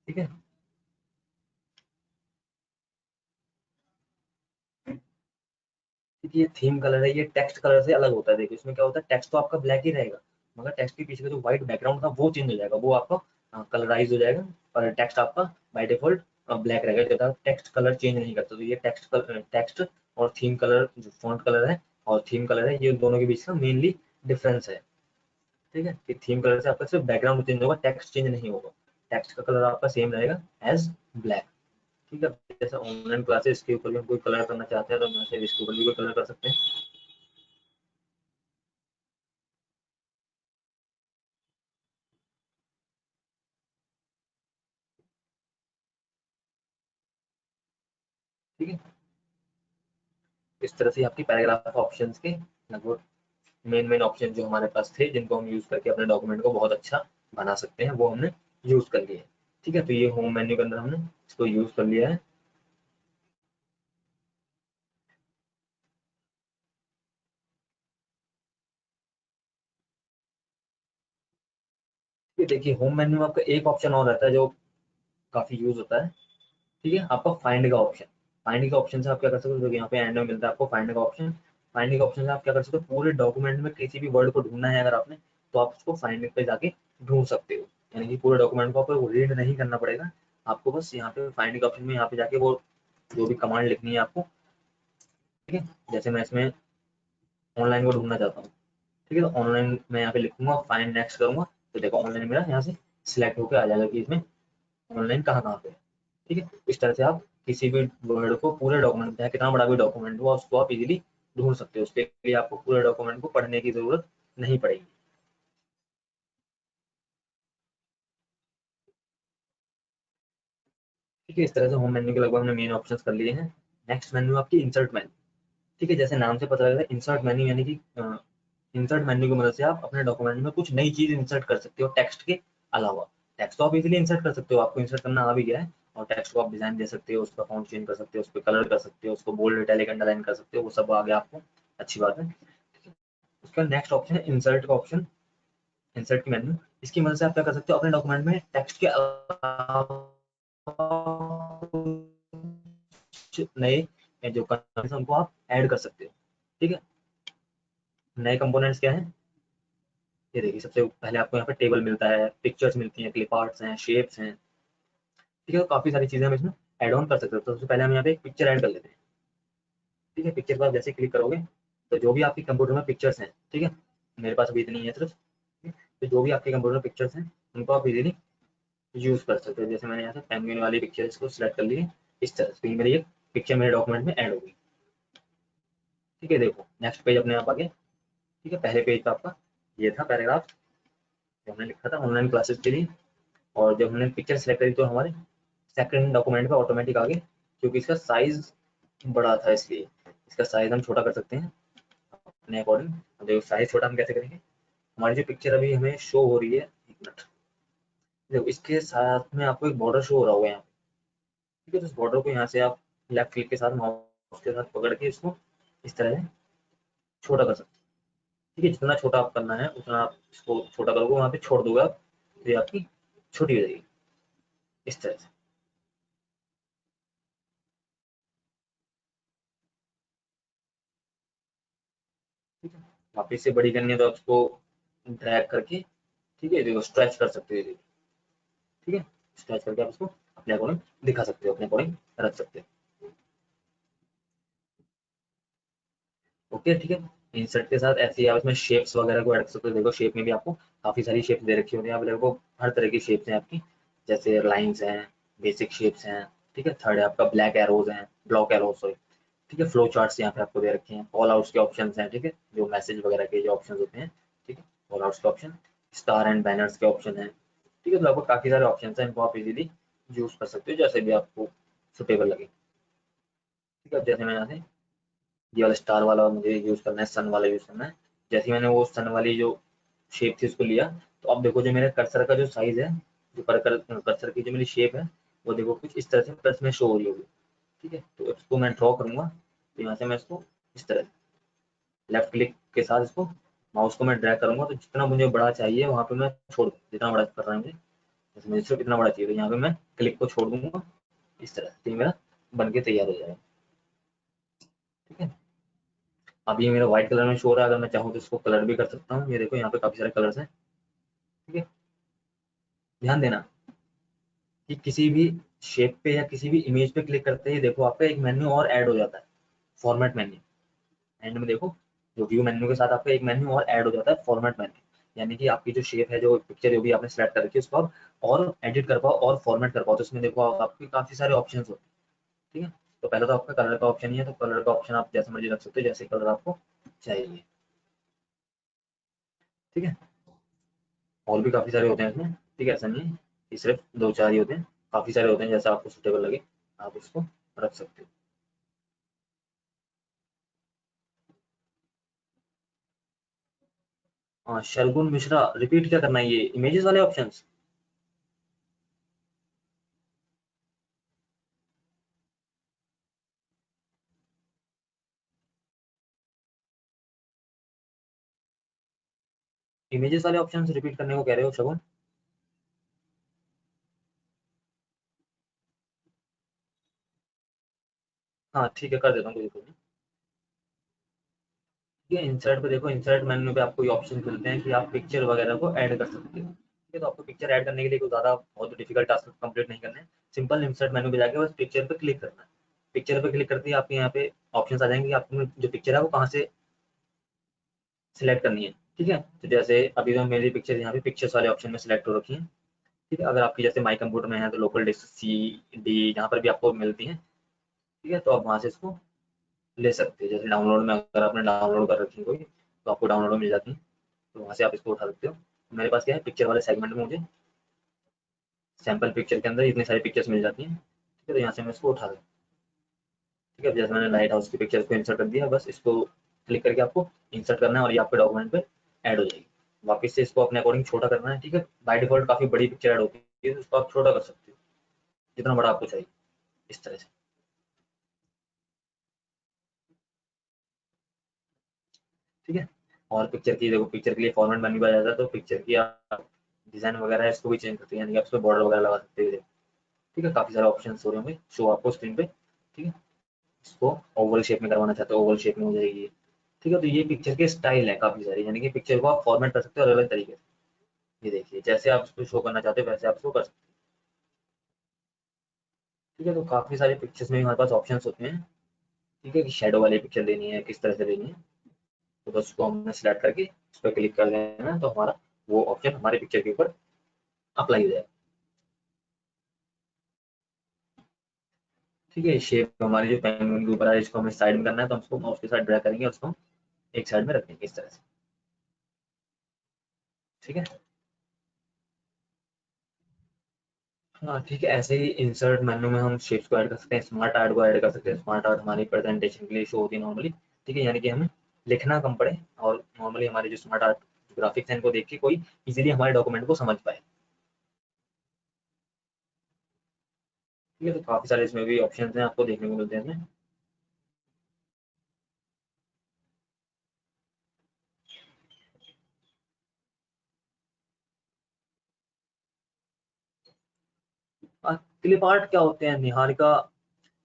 ठीक है, क्योंकि ये थीम कलर है, ये टेक्स्ट कलर से अलग होता है। देखिए इसमें क्या होता है, टेक्स्ट तो आपका ब्लैक ही रहेगा, मगर टेक्स्ट के पीछे का जो व्हाइट बैकग्राउंड था वो चेंज हो जाएगा, वो आपका कलराइज हो जाएगा। और टेक्स्ट आपका बाय डिफॉल्ट ब्लैक रहेगा, जब आप टेक्स्ट कलर चेंज नहीं करते। तो ये टेक्स्ट और थीम कलर, जो फॉन्ट कलर है और थीम कलर है, ये दोनों के बीच का मेनली डिफरेंस है। ठीक है, कि थीम कलर से आपका सिर्फ बैकग्राउंड चेंज होगा, टेक्स्ट चेंज नहीं होगा। टेक्स्ट का कलर आपका सेम रहेगा एज ब्लैक। ठीक है, जैसे ऑनलाइन क्लासेस के ऊपर भी हम कोई कलर करना चाहते हैं तो हम ऐसे इसके ऊपर भी कोई कलर कर सकते हैं। ठीक है, इस तरह से आपकी पैराग्राफ ऑप्शंस के लगभग मेन मेन ऑप्शन जो हमारे पास थे, जिनको हम यूज करके अपने डॉक्यूमेंट को बहुत अच्छा बना सकते हैं, वो हमने यूज कर लिए। ठीक है, तो ये होम मेन्यू के अंदर हमने इसको यूज कर लिया है। ये देखिए होम मेन्यू में आपका एक ऑप्शन और रहता है जो काफी यूज होता है। ठीक है, आपका फाइंड का ऑप्शन। फाइंड का ऑप्शन से आप क्या कर सकते हो, जो यहाँ पे एंड में मिलता है आपको फाइंड का ऑप्शन। फाइंड का ऑप्शन से आप क्या कर सकते हो, पूरे डॉक्यूमेंट में किसी भी वर्ड को ढूंढना है अगर आपने, तो आप उसको फाइंड पे जाके ढूंढ सकते हो। यानी कि पूरे डॉक्यूमेंट को आपको रीड नहीं करना पड़ेगा, आपको बस यहाँ पे फाइंड का ऑप्शन में यहाँ पे जाके वो जो भी कमांड लिखनी है आपको। ठीक है, जैसे मैं इसमें ऑनलाइन को ढूंढना चाहता हूँ। ठीक है, तो ऑनलाइन मैं यहाँ पे लिखूंगा, फाइंड नेक्स्ट करूंगा, तो देखो ऑनलाइन मेरा यहाँ से सिलेक्ट होकर आ जाएगा कि इसमें ऑनलाइन कहाँ कहाँ पे है। ठीक है, इस तरह से आप किसी भी वर्ड को पूरे डॉक्यूमेंट, चाहे कितना बड़ा भी डॉक्यूमेंट हो, उसको आप इजीली ढूंढ सकते हो। उसके लिए आपको पूरे डॉक्यूमेंट को पढ़ने की जरूरत नहीं पड़ेगी। ठीक है, इस तरह से होम मेन्यू के लगभग हमने मेन ऑप्शंस कर लिए हैं। नेक्स्ट मेन्यू आपकी इंसर्ट मेन्यू। ठीक है, जैसे नाम से पता लगता है इंसर्ट मेन्यू, यानी कि इंसर्ट मेन्यू की मदद से आप अपने डॉक्यूमेंट में कुछ नई चीज इंसर्ट कर सकते हो टेक्स्ट के अलावा। टेक्स्ट तो आप इजीली इंसर्ट कर सकते हो, आपको इंसर्ट करना आ भी गया है। और टेक्स्ट को आप डिजाइन दे सकते हो, उसका फॉन्ट चेंज कर सकते हो, उस पर कलर कर सकते हो, उसको बोल्ड इटैलिक अंडरलाइन कर सकते हो, वो सब आ गया आपको, अच्छी बात है। उसका नेक्स्ट ऑप्शन है इंसर्ट का ऑप्शन, इंसर्ट की मेन्यू। इसकी मदद से आप क्या कर सकते हो, अपने डॉक्यूमेंट में टेक्स्ट के अलावा नए जो कंपोनेंट्स हैं उनको आप ऐड कर सकते हो। ठीक है, नए कंपोनेंट्स क्या है, ये देखिए सबसे पहले आपको यहाँ पे टेबल मिलता है, पिक्चर्स मिलती हैं, क्लिप आर्ट्स हैं, शेप्स हैं। ठीक है, तो काफी सारी चीजें हम इसमें ऐड ऑन कर सकते हो। तो सबसे पहले हम यहाँ पे एक पिक्चर ऐड कर लेते हैं। ठीक है, पिक्चर पर आप जैसे क्लिक करोगे तो जो भी आपके कंप्यूटर में पिक्चर्स हैं, ठीक है, मेरे पास अभी इतनी है सिर्फ, तो जो भी आपके कंप्यूटर में पिक्चर्स हैं उनको आप इजीली यूज कर सकते हो। जैसे मैंने यहाँ से पेंगुइन वाली पिक्चर्स को सिलेक्ट कर ली है, इस तरह से मेरी एक पिक्चर मेरे डॉक्यूमेंट में ऐड होगी। ठीक है, देखो नेक्स्ट पेज अपने आप आ गया। ठीक है, पहले पेज पे आपका ये था पैराग्राफ जो हमने लिखा था ऑनलाइन क्लासेस के लिए। और जब हमने पिक्चर सेलेक्ट करी तो हमारे सेकंड डॉक्यूमेंट पे ऑटोमेटिक आ गए, क्योंकि इसका साइज बड़ा था इसलिए। इसका साइज हम छोटा कर सकते हैं अपने अकॉर्डिंग। देखो साइज छोटा हम कैसे करेंगे, हमारी जो पिक्चर अभी हमें शो हो रही है, एक मिनट, देखो इसके साथ में आपको एक बॉर्डर शो हो रहा होगा यहाँ पे। ठीक है, तो इस बॉर्डर को यहाँ से आप लेफ्ट क्लिक के साथ माउस के साथ पकड़ के इसको इस तरह से छोटा कर सकते हैं। ठीक है, जितना छोटा आप करना है उतना आप इसको छोटा करोगे, वहाँ पे छोड़ दोगे आप, तो ये आपकी छोटी हो जाएगी इस तरह से। ठीक है, वापिस से बड़ी करनी है तो आप इसको ड्रैग करके, ठीक है, देखो स्ट्रेच कर सकते हो ये। ठीक है, स्ट्रेच करके आप इसको अपने अकॉर्डिंग दिखा सकते हो, अपने अकॉर्डिंग रख सकते हो। ओके, ठीक है, इंसर्ट के साथ ऐसे ही आप इसमें शेप्स वगैरह को ऐड कर सकते हो। देखो शेप में भी आपको काफी सारी शेप्स दे रखी होती है, यहाँ पे देखो हर तरह की शेप्स हैं आपकी, जैसे लाइंस हैं, बेसिक शेप्स हैं। ठीक है, थर्ड है आपका ब्लैक एरोज हैं, ब्लॉक एरोज सॉरी। ठीक है, फ्लो चार्ट्स यहाँ पे आपको दे रखे हैं, कॉल आउट्स के ऑप्शन हैं। ठीक है, जो मैसेज वगैरह के जो ऑप्शन होते हैं, ठीक है, कॉल आउट्स के ऑप्शन, स्टार एंड बैनर्स के ऑप्शन है। ठीक है, तो आपको काफी सारे ऑप्शन हैं, इनको आप इजीली यूज कर सकते हो जैसे भी आपको सुटेबल लगे। ठीक है, अब जैसे मैं यहाँ से ये वाला स्टार वाला मुझे यूज करना है, सन वाला यूज करना है। जैसे ही मैंने वो सन वाली जो शेप थी उसको लिया, तो अब देखो जो मेरे कर्सर का जो साइज है, जो कर्सर की जो मेरी शेप है, वो देखो कुछ इस तरह से प्लस में शो हो रही होगी। ठीक है, तो इसको मैं ड्रॉ करूंगा, तो यहाँ से मैं इसको इस तरह लेफ्ट क्लिक के साथ इसको माउस को मैं ड्रैग करूंगा, तो जितना मुझे बड़ा चाहिए वहां पे मैं छोड़ दूँ, जितना बड़ा कर रहा है मुझे, जैसे मुझे सिर्फ इतना बड़ा चाहिए, तो यहाँ पे मैं क्लिक को छोड़ दूंगा इस तरह, तो ये मेरा बन के तैयार हो जाएगा। ठीक है, अब ये मेरा व्हाइट कलर में शो हो रहा है, अगर मैं चाहूँ तो इसको कलर भी कर सकता हूँ। ये देखो यहाँ पे काफी सारे कलर्स हैं। ठीक है, ध्यान देना कि किसी भी शेप पे या किसी भी इमेज पे क्लिक करते ही देखो आपका एक मेन्यू और ऐड हो जाता है, फॉर्मेट मेन्यू। एंड में देखो जो व्यू मेन्यू के साथ आपका एक मेन्यू और ऐड हो जाता है, फॉर्मेट मेन्यू। यानी कि आपकी जो शेप है, जो पिक्चर जो भी आपने सेलेक्ट कर रखी है, उसको आप और एडिट कर पाओ और फॉर्मेट कर पाओ। तो इसमें देखो आपके काफी सारे ऑप्शन होते हैं। ठीक है, तो पहले तो आपका कलर का ऑप्शन ही है, तो कलर का ऑप्शन आप जैसे मर्जी रख सकते हो, जैसे कलर आपको चाहिए। ठीक है, और भी काफी सारे होते हैं इसमें। ठीक है, ऐसा नहीं है कि सिर्फ दो चार ही होते हैं, काफी सारे होते हैं, जैसा आपको सुटेबल लगे आप उसको रख सकते हो। हाँ, शर्गुन मिश्रा, रिपीट क्या करना है, ये इमेजेस वाले ऑप्शंस। इमेजेस वाले ऑप्शंस रिपीट करने को कह रहे हो शगुन। हाँ ठीक है, कर देता हूँ, कोई दिक्कत नहीं। ठीक है, इंसर्ट पे देखो, इंसर्ट मेन्यू पे आपको ये ऑप्शन मिलते हैं कि आप पिक्चर वगैरह को ऐड कर सकते हो। ठीक है, तो आपको पिक्चर ऐड करने के लिए कोई ज़्यादा बहुत डिफिकल्ट टास्क कंप्लीट नहीं करना है। सिंपल इंसर्ट मेन्यू पे जाके बस पिक्चर पे क्लिक करना है। पिक्चर पे क्लिक करते ही आपके यहाँ पे ऑप्शन आ जाएंगे कि आपको जो पिक्चर है वो कहाँ से सिलेक्ट करनी है। ठीक है, तो जैसे अभी तो मेरी पिक्चर यहाँ पे पिक्चर्स वाले ऑप्शन में सिलेक्ट हो रखी है। ठीक है, अगर आपकी जैसे माई कंप्यूटर में है तो लोकल डिस्क सी डी यहाँ पर भी आपको मिलती है, ठीक है, तो आप वहाँ से इसको ले सकते हैं। जैसे डाउनलोड में अगर आपने डाउनलोड कर रखी है कोई, तो आपको डाउनलोड में मिल जाती है, तो वहाँ से आप इसको उठा सकते हो। मेरे पास क्या है, पिक्चर वाले सेगमेंट में मुझे सैंपल पिक्चर के अंदर इतनी सारी पिक्चर्स मिल जाती हैं। ठीक है, तो यहाँ से मैं इसको उठा सकता हूँ। ठीक है, जैसे मैंने लाइट हाउस की पिक्चर को इंसर्ट कर दिया, बस इसको क्लिक करके आपको इंसर्ट करना है और ये आपके डॉक्यूमेंट पे ऐड हो जाएगी। वापस से इसको अपने अकॉर्डिंग छोटा करना है। ठीक है, बाय डिफॉल्ट काफ़ी बड़ी पिक्चर ऐड होती है, तो उसको आप छोटा कर सकते हो जितना बड़ा आपको चाहिए, इस तरह से। ठीक है, और पिक्चर की देखो, पिक्चर के लिए फॉर्मेट बन भी आ जाता है, तो पिक्चर की आप डिज़ाइन वगैरह है इसको भी चेंज करते हैं, यानी कि आप इसको बॉर्डर वगैरह लगा सकते हो। ठीक है, काफ़ी सारे ऑप्शन हो रहे होंगे शो आपको स्क्रीन पे। ठीक है, इसको ओवल शेप में करवाना चाहते हो, ओवल शेप में हो जाएगी। ठीक है, तो ये पिक्चर के स्टाइल है काफ़ी सारे, यानी कि पिक्चर को आप फॉर्मेट कर सकते हो अलग अलग तरीके से। ये देखिए, जैसे आप इसको शो करना चाहते हो वैसे आप इसको कर सकते हो। ठीक है, तो काफ़ी सारे पिक्चर्स में हमारे पास ऑप्शंस होते हैं। ठीक है, कि शेडो वाली पिक्चर लेनी है, किस तरह से लेनी है, तो बस उसको हमने सिलेक्ट करके उस पर क्लिक कर देना है, तो हमारा वो ऑप्शन हमारे पिक्चर के ऊपर अप्लाई हो जाएगा। ठीक है, शेप हमारी जो पेन के ऊपर है, इसको हमें साइड में करना है, तो हम उसको माउस के साथ ड्रैग करेंगे और उसको एक साइड में रखेंगे इस तरह से। ठीक है, हाँ ठीक है, ऐसे ही इंसर्ट मेन्यू में हम शेप्स को ऐड कर सकते हैं, स्मार्ट आर्ट को ऐड कर सकते हैं। स्मार्ट आर्ट हमारी प्रेजेंटेशन के लिए शो होती है नॉर्मली। ठीक है, यानी कि हमें लिखना कम पड़े और नॉर्मली हमारे जो स्मार्ट आर्ट ग्राफिक्स हैं इनको देख के कोई इजीली हमारे डॉक्यूमेंट को समझ पाए। ठीक है, तो काफ़ी सारे इसमें भी ऑप्शन हैं आपको देखने को मिलते हैं इसमें। क्लिप आर्ट क्या होते हैं, निहारिका?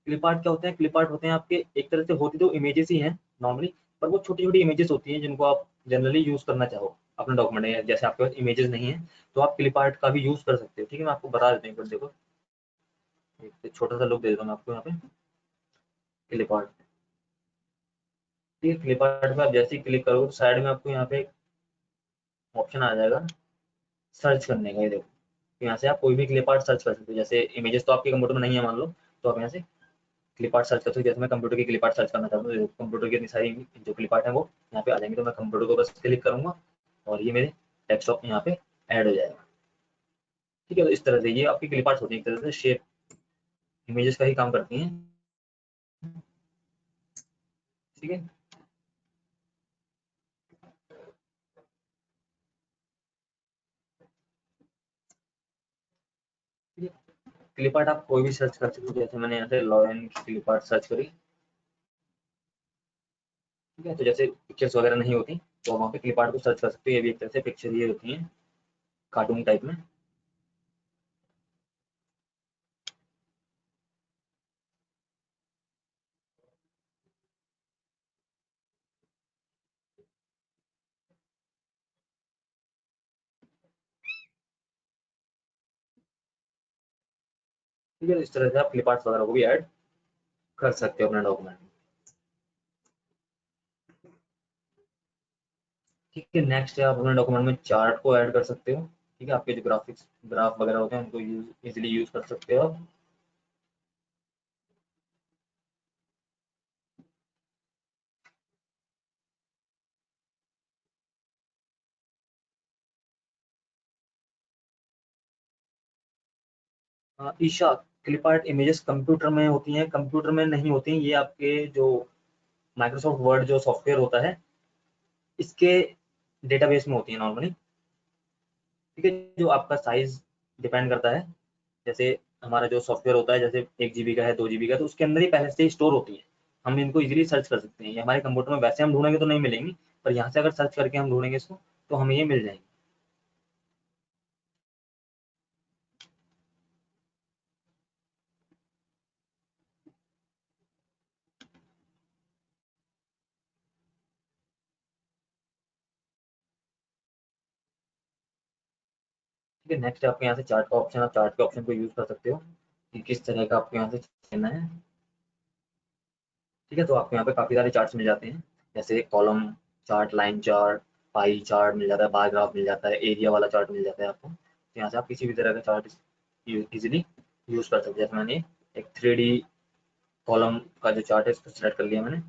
क्लिप आर्ट क्या होते हैं? क्लिप आर्ट होते हैं आपके, एक तरह से होती तो इमेजेस ही हैं नॉर्मली, पर वो छोटी छोटी इमेजेस होती हैं जिनको आप जनरली यूज करना चाहो अपने डॉक्यूमेंट में। जैसे आपके पास इमेजेस नहीं है, तो आप क्लिप आर्ट का भी यूज कर सकते हो। ठीक है, मैं आपको बता देता हूँ, एक बार देखो, एक छोटा सा लुक दे देता हूँ मैं आपको यहाँ पे। क्लिप आर्ट, ठीक है, क्लिप आर्ट पे आप जैसे ही क्लिक करोगे तो साइड में आपको यहाँ पे ऑप्शन आ जाएगा सर्च करने का। ये देखो, तो यहाँ से आप कोई भी क्लिप आर्ट सर्च कर सकते हो। जैसे इमेजेस तो आपके कंप्यूटर में नहीं है मान लो, तो आप यहाँ से क्लिप आर्ट सर्च कर सकते हो। जैसे मैं कंप्यूटर की क्लिप आर्ट सर्च करना चाहता हूँ, कंप्यूटर की इतनी सारी जो क्लिप आर्ट है वो यहाँ पे आ जाएंगे, तो मैं कंप्यूटर को बस क्लिक करूंगा और ये मेरे डेस्कटॉप में यहाँ पे ऐड हो जाएगा। ठीक है, तो इस तरह से ये आपकी क्लिप आर्ट होती है, एक तरह से शेप इमेजेस का ही काम करती हैं। ठीक है, क्लिप आर्ट आप कोई भी सर्च कर सकते हो। जैसे मैंने यहाँ से लॉयन की क्लिप आर्ट सर्च करी। ठीक है, तो जैसे पिक्चर्स वगैरह नहीं होती, तो वहाँ पे क्लिप आर्ट को सर्च कर सकते हो। ये भी एक तरह से पिक्चर ये होती है कार्टून टाइप में। ठीक है, तो इस तरह से आप क्लिप आर्ट्स वगैरह को भी ऐड कर सकते हो अपने डॉक्यूमेंट में। ठीक है, नेक्स्ट है आप अपने डॉक्यूमेंट में चार्ट को ऐड कर सकते हो। ठीक है, आपके जो ग्राफिक्स ग्राफ वगैरह होते हैं उनको यूज इजीली यूज कर सकते हो आप। Isha, clip art images computer में होती हैं, कंप्यूटर में नहीं होती हैं। ये आपके जो माइक्रोसॉफ्ट वर्ड जो सॉफ्टवेयर होता है इसके डेटाबेस में होती है नॉर्मली। ठीक है, जो आपका साइज डिपेंड करता है। जैसे हमारा जो सॉफ्टवेयर होता है, जैसे 1 GB का है, 2 GB का है, तो उसके अंदर ही पहले से ही स्टोर होती है। हम इनको इजीली सर्च कर सकते हैं। ये हमारे कंप्यूटर में वैसे हम ढूंढेंगे तो नहीं मिलेंगी, पर यहाँ से अगर सर्च करके हम ढूंढेंगे इसको, तो हमें ये मिल जाएंगे। ठीक है, नेक्स्ट आपके यहाँ से चार्ट का ऑप्शन, आप चार्ट के ऑप्शन को यूज कर सकते हो कि किस तरह का आपको यहाँ से लेना है। ठीक है, तो आपको यहाँ पे काफी सारे चार्ट्स मिल जाते हैं, जैसे column chart, line chart, pie chart मिल जाता है, बार ग्राफ मिल जाता है, एरिया वाला चार्ट मिल जाता है आपको। तो यहाँ से आप किसी भी तरह का चार्ट इजीली यूज कर सकते हैं। जैसे मैंने एक 3D कॉलम का जो चार्ट है इसको सिलेक्ट कर लिया मैंने।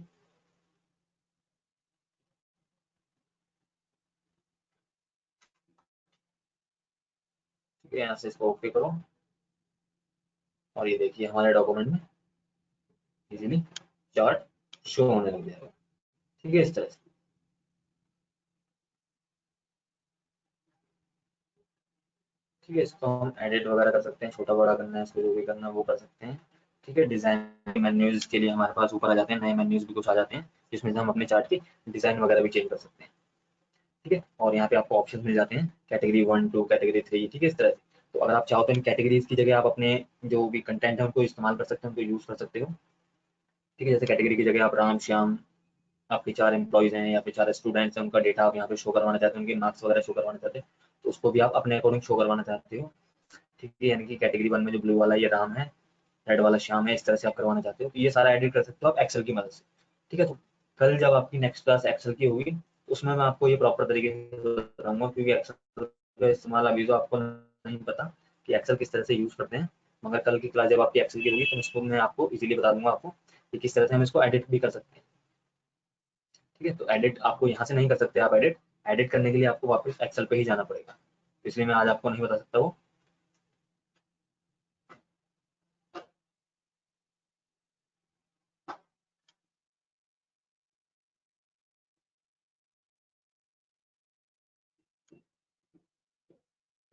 ठीक है, यहाँ से इसको ओके करो और ये देखिए हमारे डॉक्यूमेंट में इजीली चार्ट शो होने लग जाएगा। ठीक है, इस तरह से। ठीक है, इसको हम एडिट वगैरह कर सकते हैं, छोटा बड़ा करना है इसको, जो भी करना है वो कर सकते हैं। ठीक है, डिजाइन मेन्यूज के लिए हमारे पास ऊपर आ जाते हैं, नए मेन्यूज भी कुछ आ जाते हैं जिसमें से हम अपने चार्ट की डिजाइन वगैरह भी चेंज कर सकते हैं। ठीक है, और यहाँ पे आपको ऑप्शन मिल जाते हैं कैटेगरी 1 2 कैटेगरी 3। ठीक है, इस तरह से। तो अगर आप चाहो तो इन कैटेगरीज की जगह आप अपने जो भी कंटेंट है उनको इस्तेमाल कर सकते हैं, उनको यूज कर सकते हो। ठीक है, जैसे कैटेगरी की जगह आप राम श्याम, आपके 4 एम्प्लॉयज हैं या फिर 4 स्टूडेंट्स हैं, उनका डेटा आप यहाँ पे शो करवाना चाहते हैं, उनके मार्क्स वगैरह शो करवाना चाहते हैं, तो उसको भी आप अपने अकॉर्डिंग शो करवाना चाहते हो। ठीक है, यानी कि कैटेगरी 1 में जो ब्लू वाला ये राम है, रेड वाला श्याम है, इस तरह से आप करवाना चाहते हो, तो ये सारा एडिट कर सकते हो आप एक्सेल की मदद से। ठीक है, तो कल जब आपकी नेक्स्ट क्लास एक्सेल की होगी तो उसमें मैं आपको ये प्रॉपर तरीके से बताऊंगा, क्योंकि एक्सेल का इस्तेमाल अभी तो आपको नहीं पता कि एक्सेल किस तरह से यूज करते हैं। मगर कल की क्लास जब आपकी एक्सेल की होगी तो इसको मैं आपको इजीली बता दूंगा आपको कि किस तरह से हम इसको एडिट भी कर सकते हैं। ठीक है, तो एडिट आपको यहाँ से नहीं कर सकते, आप एडिट एडिट करने के लिए आपको वापस एक्सेल पे ही जाना पड़ेगा, इसलिए मैं आज आपको नहीं बता सकता वो।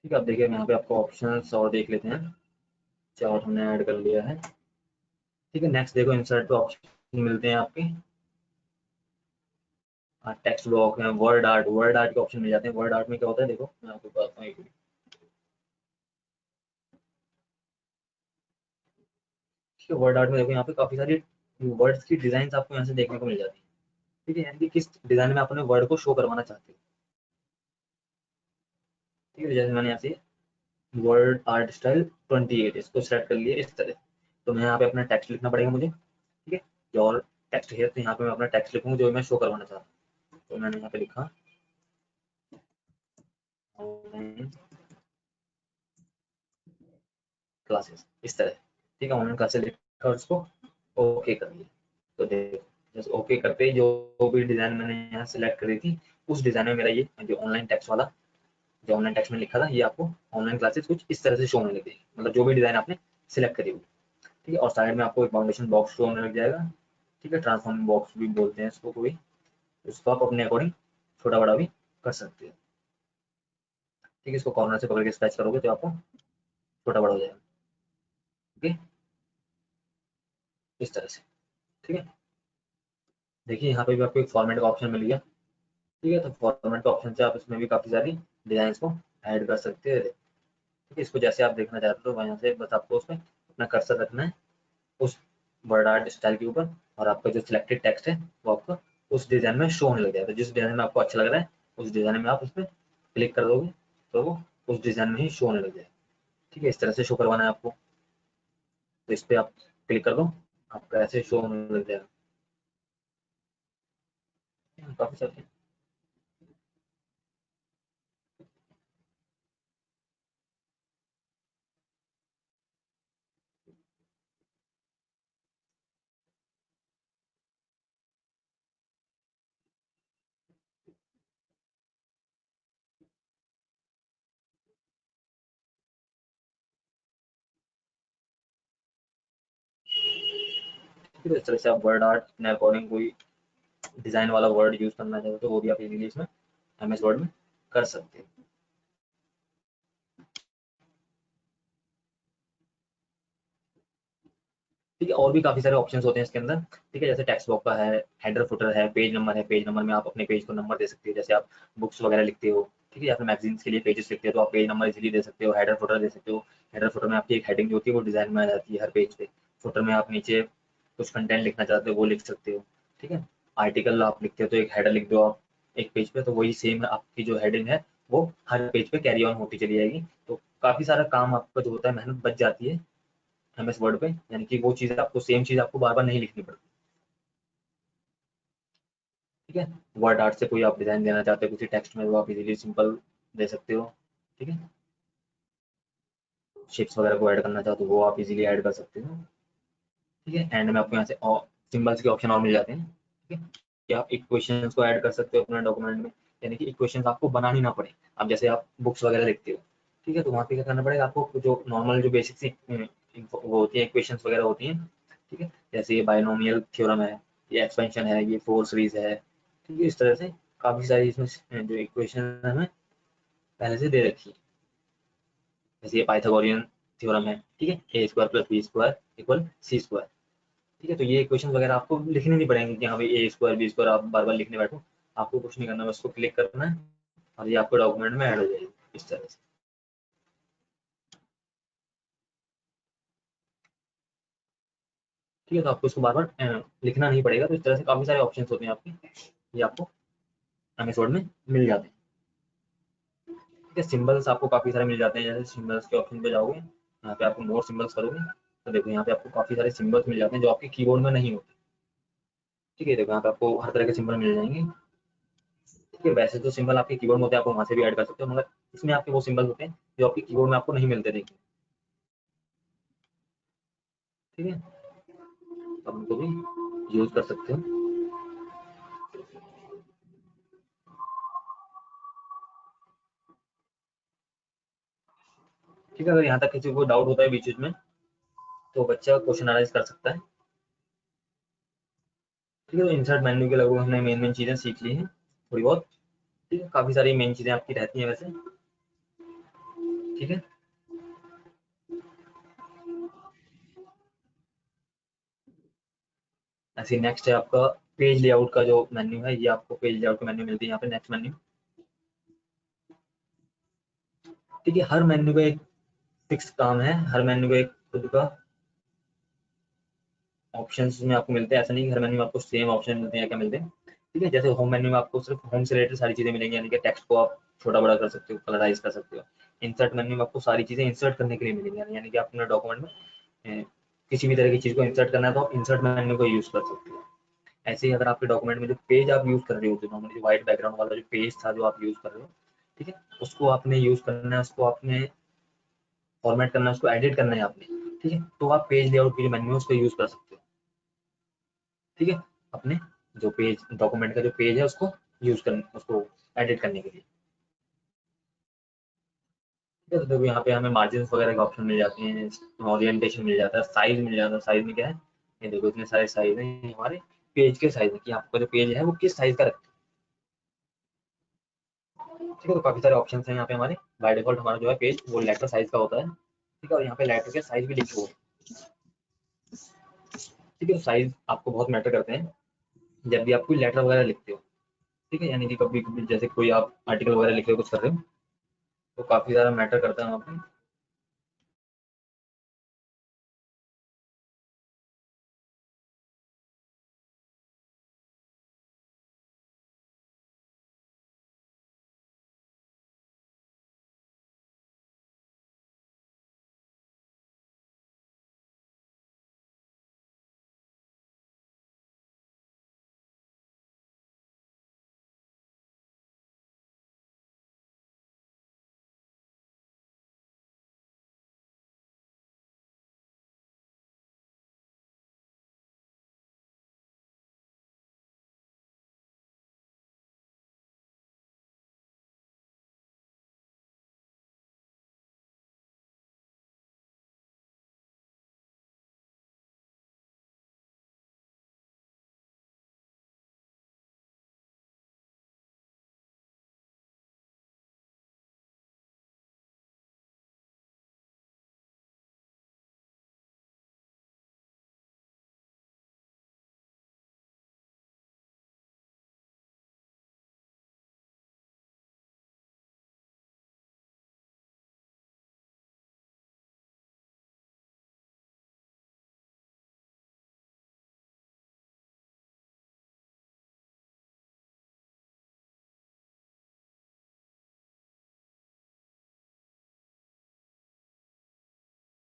ठीक है, अब देखिए यहाँ पे आपको ऑप्शंस और देख लेते हैं। चार्ट हमने ऐड कर लिया है। ठीक है, नेक्स्ट देखो इंसर्ट पे ऑप्शन मिलते हैं आपके। टेक्स्ट ब्लॉक है, वर्ड आर्ट, वर्ड आर्ट के ऑप्शन मिल जाते हैं। वर्ड आर्ट में क्या होता है देखो मैं आपको बताता हूँ एक मिनट। ठीक है, वर्ड आर्ट में देखो यहाँ पे काफी सारी वर्ड्स की डिजाइन आपको यहाँ से देखने को मिल जाती है। ठीक है, यानी कि किस डिजाइन में अपने वर्ड को शो करवाना चाहते हो। ठीक है, जैसे मैंने यहाँ से वर्ड आर्ट स्टाइल 28 इसको सेलेक्ट कर लिया इस तरह। तो मैं यहाँ पे अपना टेक्स्ट लिखना पड़ेगा मुझे। ठीक है, जो और टेक्स्ट है तो यहाँ पे मैं अपना टेक्स्ट लिखूंगा जो मैं शो करवाना चाहता हूँ। तो मैंने यहाँ पे लिखा क्लासेस इस तरह। ठीक है, ऑनलाइन क्लासेस लिखा और उसको ओके कर दिया। तो देखो जैसे ओके करते ही जो भी डिजाइन मैंने यहाँ सेलेक्ट करी थी उस डिजाइन में मेरा ये जो ऑनलाइन टेक्स्ट वाला, जो ऑनलाइन टेक्स्ट में लिखा था ये आपको ऑनलाइन क्लासेस कुछ इस तरह से शो होने लग जाएगी, मतलब जो भी डिजाइन आपने सिलेक्ट करी हुई। ठीक है, और साइड में आपको एक फाउंडेशन बॉक्स शो होने लग जाएगा। ठीक है, ट्रांसफॉर्मिंग बॉक्स भी बोलते हैं इसको कोई, उसको आप अपने अकॉर्डिंग छोटा बड़ा भी कर सकते हैं। ठीक है, इसको कॉर्नर से पकड़ के स्ट्रेच करोगे तो आपको छोटा बड़ा हो जाएगा। ओके, इस तरह से। ठीक है, देखिए यहाँ पे भी आपको एक फॉर्मेट का ऑप्शन मिल गया। ठीक है, तो फॉर्मेट का ऑप्शन से आप इसमें भी काफी सारी डिजाइन को ऐड कर सकते हैं। ठीक है, इसको जैसे आप देखना चाहते हो वहां से बस आपको उसमें अपना कर्सर रखना है उस वर्ड आर्ट स्टाइल के ऊपर, और आपका जो सिलेक्टेड टेक्स्ट है वो आपको उस डिजाइन में शो होने लग जाएगा। जिस डिजाइन में आपको अच्छा लग रहा है उस डिजाइन में आप उस पर क्लिक कर दोगे तो वो उस डिजाइन में ही शो होने लग जाएगा। ठीक है, इस तरह से शो करवाना है आपको, तो इस पर आप क्लिक कर दो, आपका ऐसे शो होने लग जाएगा। काफी सारे। ठीक है, इस तरह से आप वर्ड आर्ट अपने अकॉर्डिंग कोई डिजाइन वाला वर्ड यूज करना चाहते हो तो वो भी आप इजीली इसमें एमएस वर्ड में कर सकते हैं। ठीक है, और भी काफी सारे ऑप्शंस होते हैं इसके अंदर। ठीक है, जैसे टेक्स्ट बॉक्स का है, हेडर फुटर है, पेज नंबर है। पेज नंबर में आप अपने पेज को नंबर दे सकते हो, जैसे आप बुक्स वगैरह लिखते हो। ठीक है, या फिर मैगजीन्स के लिए पेजेस लिखते हो तो आप पेज नंबर इजीली दे सकते हो। हेडर फुटर दे सकते हो। हेडर फुटर में आपकी एक हेडिंग जो होती है वो डिजाइन में आ जाती है हर पेज पे। फुटर में आप नीचे कुछ कंटेंट लिखना चाहते हो वो लिख सकते हो। ठीक है, आर्टिकल आप लिखते हो तो एक हेडर लिख दो आप एक पेज पे, तो वही सेम आपकी जो हेडिंग है वो हर पेज पे कैरी ऑन होती चली जाएगी। तो काफी सारा काम आपका जो होता है मेहनत बच जाती है एमएस वर्ड पे, यानी कि वो चीज़ आपको सेम चीज़ आपको बार बार नहीं लिखनी पड़ती। ठीक है, वर्ड आर्ट से कोई आप डिजाइन देना चाहते हो किसी टेक्स्ट में वो आप इजीली सिंपल दे सकते हो। ठीक है, शेप्स वगैरह को ऐड करना चाहो तो वो आप इजीली ऐड कर सकते हो। ठीक है। एंड में आपको यहाँ से सिंबल्स के ऑप्शन और मिल जाते हैं। ठीक है, कि आप इक्वेशंस को ऐड कर सकते हो अपने डॉक्यूमेंट में, यानी कि इक्वेशंस आपको बनानी ना पड़े। अब जैसे आप बुक्स वगैरह लिखते हो, ठीक है, तो वहाँ पे क्या करना पड़ेगा आपको, जो नॉर्मल जो बेसिक सी वो होती है, इक्वेशंस वगैरह होती हैं, ठीक है, जैसे ये बाइनोमियल थ्योरम है, ये एक्सपेंशन है, ये फोर सीरीज है, ठीक है, इस तरह से काफ़ी सारी इसमें जो इक्वेशन हमें पहले से दे रखी है। जैसे ये पाइथागोरियन थ्योरम है, ठीक है, A square plus B square equal C square. ठीक है, तो ये इक्वेशन वगैरह आपको लिखने नहीं पड़ेंगे कि हाँ भाई ए स्क्वायर बी स्क्वायर आप बार बार लिखने बैठो। आपको कुछ नहीं करना, बस उसको क्लिक करना है और ये आपको डॉक्यूमेंट में ऐड हो जाएगी इस तरह से। ठीक है, तो आपको इसको बार बार लिखना नहीं पड़ेगा। तो इस तरह से काफ़ी सारे ऑप्शन होते हैं आपके, ये आपको एमएस वर्ड में मिल जाते हैं। ठीक है, सिंबल्स आपको काफ़ी सारे मिल जाते हैं। जैसे सिंबल्स के ऑप्शन पे जाओगे, यहाँ पे आपको मोर सिंबल्स करोगे तो देखो यहाँ पे आपको काफ़ी सारे सिंबल्स मिल जाते हैं जो आपके कीबोर्ड में नहीं होते। ठीक है, देखो यहाँ पे आपको हर तरह के सिंबल मिल जाएंगे। ठीक है, वैसे तो सिंबल आपके कीबोर्ड में होते हैं, आप वहाँ से भी ऐड कर सकते हो, मगर इसमें आपके वो सिंबल होते हैं जो आपके कीबोर्ड में आपको नहीं मिलते देखिए। ठीक है, आप उनको भी यूज कर सकते हो। ठीक है, अगर यहाँ तक किसी को डाउट होता है बीच बीच में, तो बच्चा क्वेश्चन एनालाइज कर सकता है। ठीक है, तो इंसर्ट मेन्यू के लगभग हमने मेन मेन चीज़ें सीख ली हैं थोड़ी बहुत। ठीक है, काफ़ी सारी मेन चीज़ें आपकी रहती हैं वैसे। ठीक है, ऐसे नेक्स्ट है आपका पेज लेआउट का जो मेन्यू है, ये आपको पेज लेआउट का मेन्यू मिलती है यहाँ पे, नेक्स्ट मेन्यू। ठीक है, हर मेन्यू का एक फिक्स काम है, हर मेन्यू का एक खुद का ऑप्शंस में आपको मिलते हैं। ऐसा नहीं कि हर मेन्यू में आपको सेम ऑप्शन मिलते हैं या क्या मिलते हैं। ठीक है, जैसे होम मेन्यू में आपको सिर्फ होम से रिलेटेड सारी चीज़ें मिलेंगी, यानी कि टेक्स्ट को आप छोटा बड़ा कर सकते हो, कलराइज कर सकते हो। इंसर्ट मेन्यू में आपको सारी चीज़ें इंसर्ट करने के लिए मिलेंगी, यानी कि आप अपने डॉक्यूमेंट में किसी भी तरह की चीज़ को इंसर्ट करना है तो आप इंसर्ट मेन्यू को यूज़ कर सकते हो। ऐसे ही अगर आपके डॉक्यूमेंट में जो पेज आप यूज़ कर रहे हो, जो नॉर्मली व्हाइट बैकग्राउंड वाला जो पेज था जो आप यूज़ कर रहे हो, ठीक है, उसको आपने यूज़ करना है, उसको आपने फॉर्मेट करना है, उसको एडिट करना है आपने। ठीक है, तो आप पेज लेआउट के लिए मेन्यू उसको यूज़ कर सकते हो। ठीक है, अपने जो पेज डॉक्यूमेंट का जो पेज है उसको यूज़ करने, उसको एडिट करने के लिए। ठीक है, तो देखो यहाँ पे हमें मार्जिन वगैरह के ऑप्शन मिल जाते हैं, ओरिएंटेशन मिल जाता है, साइज मिल जाता है। साइज में क्या है, ये देखो इतने सारे साइज हैं, ये हमारे पेज के साइज है कि आपका जो पेज है वो किस साइज का रखते हैं। ठीक है, तो काफी सारे ऑप्शन हैं यहाँ पे हमारे। बाय डिफॉल्ट हमारा जो है पेज वो लेटर साइज का होता है। ठीक है, और यहाँ पे लेटर के साइज भी लिखे हुए हैं। ठीक है, तो साइज आपको बहुत मैटर करते हैं जब भी आप कोई लेटर वगैरह लिखते हो। ठीक है, यानी कि कभी कभी जैसे कोई आप आर्टिकल वगैरह लिख रहे हो, कुछ कर रहे हो, तो काफी ज्यादा मैटर करता है वहाँ पे।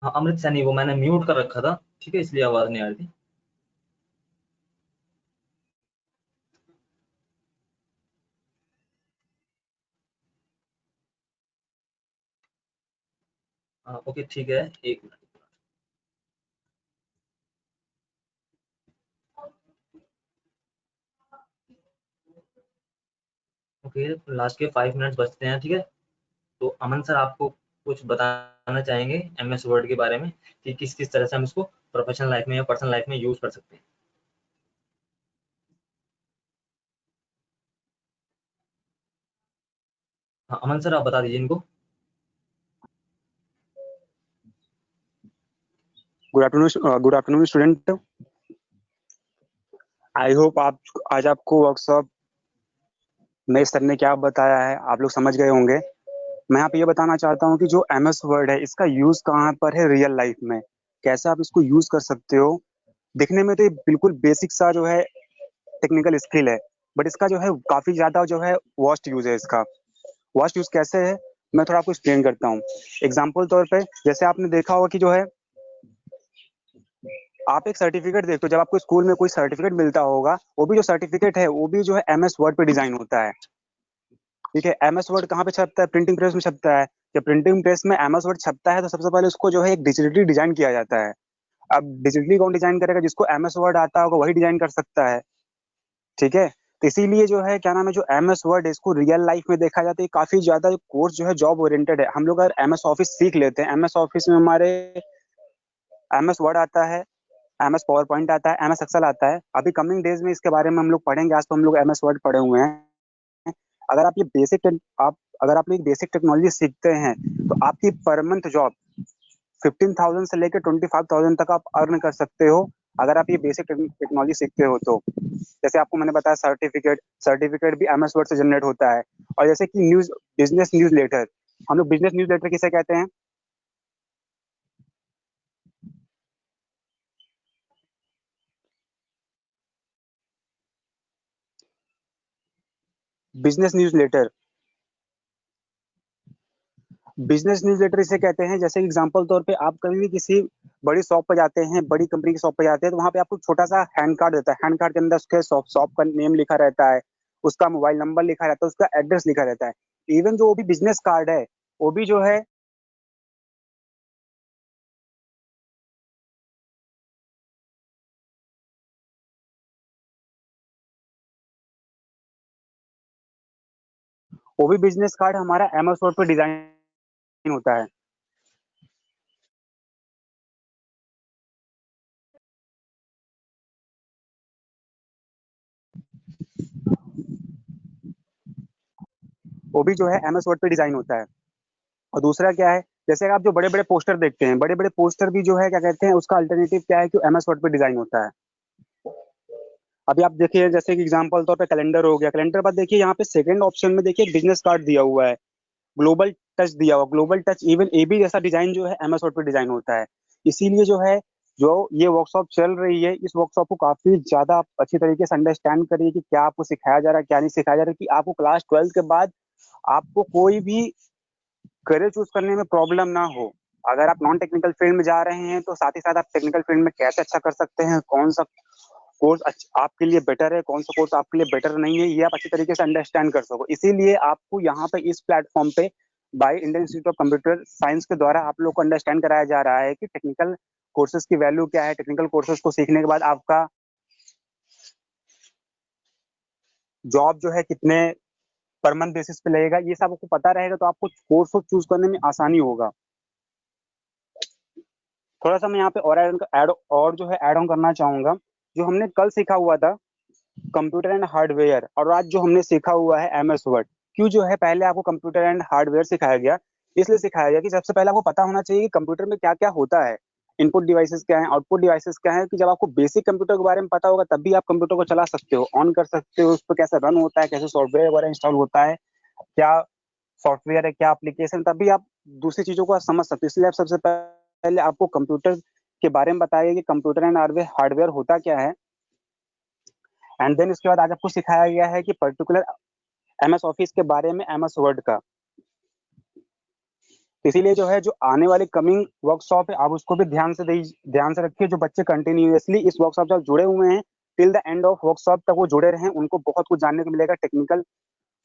हाँ, अमृत सैनी, वो मैंने म्यूट कर रखा था, ठीक है, इसलिए आवाज नहीं आ रही थी। हाँ, ओके, ठीक है, एक मिनट। ओके, लास्ट के 5 मिनट्स बचते हैं, ठीक है। तो अमन सर आपको कुछ बताना चाहेंगे एमएस वर्ड के बारे में कि किस किस तरह से हम इसको प्रोफेशनल लाइफ में या पर्सनल लाइफ में यूज कर सकते हैं। हाँ अमन सर, आप बता दीजिए इनको। Good afternoon student. I hope आप आज आपको वर्कशॉप में सर ने क्या बताया है आप लोग समझ गए होंगे। मैं यहाँ पे ये बताना चाहता हूँ कि जो एमएस वर्ड है इसका यूज कहाँ पर है रियल लाइफ में, कैसे आप इसको यूज कर सकते हो। दिखने में तो ये बिल्कुल बेसिक सा जो है टेक्निकल स्किल है, बट इसका जो है काफी ज्यादा जो है वास्ट यूज है इसका। वास्ट यूज कैसे है, मैं थोड़ा आपको एक्सप्लेन करता हूँ। एग्जाम्पल तौर पे जैसे आपने देखा होगा कि जो है आप एक सर्टिफिकेट देखते हो, जब आपको स्कूल में कोई सर्टिफिकेट मिलता होगा, वो भी जो सर्टिफिकेट है वो भी जो है एमएस वर्ड पे डिजाइन होता है। ठीक है, एमएस वर्ड कहाँ पे छपता है? प्रिंटिंग प्रेस में छपता है। जब प्रिंटिंग प्रेस में एमएस वर्ड छपता है तो सबसे पहले उसको जो है एक डिजिटली डिजाइन किया जाता है। अब डिजिटली कौन डिजाइन करेगा? जिसको एमएस वर्ड आता होगा वही डिजाइन कर सकता है। ठीक है, तो इसीलिए जो है क्या नाम है, जो एमएस वर्ड है इसको रियल लाइफ में देखा जाता है काफी ज्यादा कोर्स जो है जॉब ओरिएंटेड है। हम लोग अगर एमएस ऑफिस सीख लेते हैं, एमएस ऑफिस में हमारे एमएस वर्ड आता है, एमएस पावर पॉइंट आता है, एमएस एक्सेल आता है। अभी कमिंग डेज में इसके बारे में हम लोग पढ़ेंगे, आज तो हम लोग एमएस वर्ड पढ़े हुए हैं। अगर आप ये आप अगर आप ये बेसिक टेक्नोलॉजी सीखते हैं तो आपकी पर मंथ जॉब 15,000 से लेकर 25,000 तक आप अर्न कर सकते हो, अगर आप ये बेसिक टेक्नोलॉजी सीखते हो तो। जैसे आपको मैंने बताया सर्टिफिकेट सर्टिफिकेट भी एमएस वर्ड से जनरेट होता है। और जैसे कि न्यूज, बिजनेस न्यूज लेटर, हम लोग बिजनेस न्यूज लेटर किसे कहते हैं? Business news letter. Business newsletter इसे कहते हैं। जैसे एग्जांपल तौर पे आप कभी भी किसी बड़ी शॉप पर जाते हैं, बड़ी कंपनी की शॉप पर जाते हैं, तो वहां पे आपको छोटा सा हैंड कार्ड देता है। हैंड कार्ड के अंदर उसके शॉप शॉप का नेम लिखा रहता है, उसका मोबाइल नंबर लिखा रहता है, उसका एड्रेस लिखा रहता है। इवन जो वो भी बिजनेस कार्ड है, वो भी जो है वो भी बिजनेस कार्ड हमारा एमएस वर्ड पर डिजाइन होता है। वो भी जो है एमएस वर्ड पे डिजाइन होता है। और दूसरा क्या है, जैसे आप जो बड़े बड़े पोस्टर देखते हैं, बड़े बड़े पोस्टर भी जो है क्या कहते हैं, उसका अल्टरनेटिव क्या है कि एमएस वर्ड पे डिजाइन होता है। अभी आप देखिए, जैसे कि एग्जांपल तौर पे कैलेंडर हो गया, कैलेंडर पर देखिए यहाँ पे सेकंड ऑप्शन में देखिए बिजनेस कार्ड दिया हुआ है, ग्लोबल टच दिया हुआ, global touch even A B जैसा डिजाइन जो है एमएस वर्ड पे डिजाइन होता है। इसीलिए जो है, जो ये वर्कशॉप चल रही है, इस वर्कशॉप को काफी ज्यादा आप अच्छी तरीके से अंडरस्टैंड करिए कि क्या आपको सिखाया जा रहा है, क्या नहीं सिखाया जा रहा है, कि आपको क्लास 12 के बाद आपको कोई भी करियर चूज करने में प्रॉब्लम ना हो। अगर आप नॉन टेक्निकल फील्ड में जा रहे हैं तो साथ ही साथ आप टेक्निकल फील्ड में कैसे अच्छा कर सकते हैं, कौन सा कोर्स आपके लिए बेटर है, कौन सा कोर्स आपके लिए बेटर नहीं है, ये आप अच्छी तरीके से अंडरस्टैंड कर सको। इसीलिए आपको यहाँ पे इस प्लेटफॉर्म पे by Indian institute of computer science के द्वारा आप लोग को अंडरस्टैंड कराया जा रहा है कि टेक्निकल कोर्सेज की वैल्यू क्या है, टेक्निकल कोर्सेज को सीखने के बाद आपका जॉब जो है कितने पर मंथ बेसिस पे लगेगा, ये सब आपको पता रहेगा तो आपको कोर्स को चूज करने में आसानी होगा। थोड़ा सा मैं यहाँ पे और ऐड और जो है ऐड ऑन करना चाहूंगा। जो हमने कल सीखा हुआ था कंप्यूटर एंड हार्डवेयर, और आज जो हमने सीखा हुआ है एमएस वर्ड, क्यों जो है पहले आपको कंप्यूटर एंड हार्डवेयर सिखाया गया? इसलिए सिखाया गया कि सबसे पहले आपको पता होना चाहिए कि कंप्यूटर में क्या क्या होता है, इनपुट डिवाइसेस क्या है, आउटपुट डिवाइसेस क्या है। कि जब आपको बेसिक कंप्यूटर के बारे में पता होगा तभी आप कंप्यूटर को चला सकते हो, ऑन कर सकते हो, उस पर कैसे रन होता है, कैसे सॉफ्टवेयर वगैरह इंस्टॉल होता है, क्या सॉफ्टवेयर है, क्या एप्लीकेशन, तभी आप दूसरी चीजों को आप समझ सकते हो। इसलिए आप सबसे पहले आपको कंप्यूटर के बारे में बताइए कि कंप्यूटर एंड हार्डवेयर होता क्या है। एंड देन इसके बाद आज आपको सिखाया गया है कि पर्टिकुलर एमएस ऑफिस के बारे में, एमएस वर्ड का। इसीलिए जो है, जो आने वाली कमिंग वर्कशॉप है आप उसको भी ध्यान से रखिए। जो बच्चे कंटिन्यूअसली इस वर्कशॉप से जुड़े हुए हैं, till the end of workshop तक वो जुड़े रहे, उनको बहुत कुछ जानने को मिलेगा टेक्निकल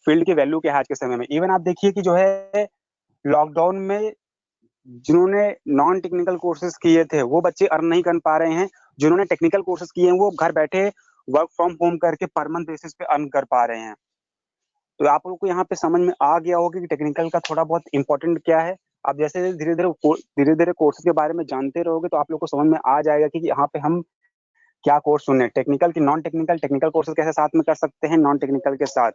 फील्ड की वैल्यू के आज के समय में। इवन आप देखिए कि जो है लॉकडाउन में जिन्होंने नॉन टेक्निकल कोर्सेज किए थे वो बच्चे अर्न नहीं कर पा रहे हैं, जिन्होंने टेक्निकल कोर्सेज किए हैं वो घर बैठे वर्क फ्रॉम होम करके पर मंथ बेसिस पे अर्न कर पा रहे हैं। तो आप लोग को यहाँ पे समझ में आ गया होगा कि टेक्निकल का थोड़ा बहुत इंपॉर्टेंट क्या है। आप जैसे धीरे धीरे कोर्सेज के बारे में जानते रहोगे तो आप लोग को समझ में आ जाएगा कि यहाँ पे हम क्या कोर्स चुने, टेक्निकल की नॉन टेक्निकल, टेक्निकल कोर्सेज कैसे साथ में कर सकते हैं नॉन टेक्निकल के साथ।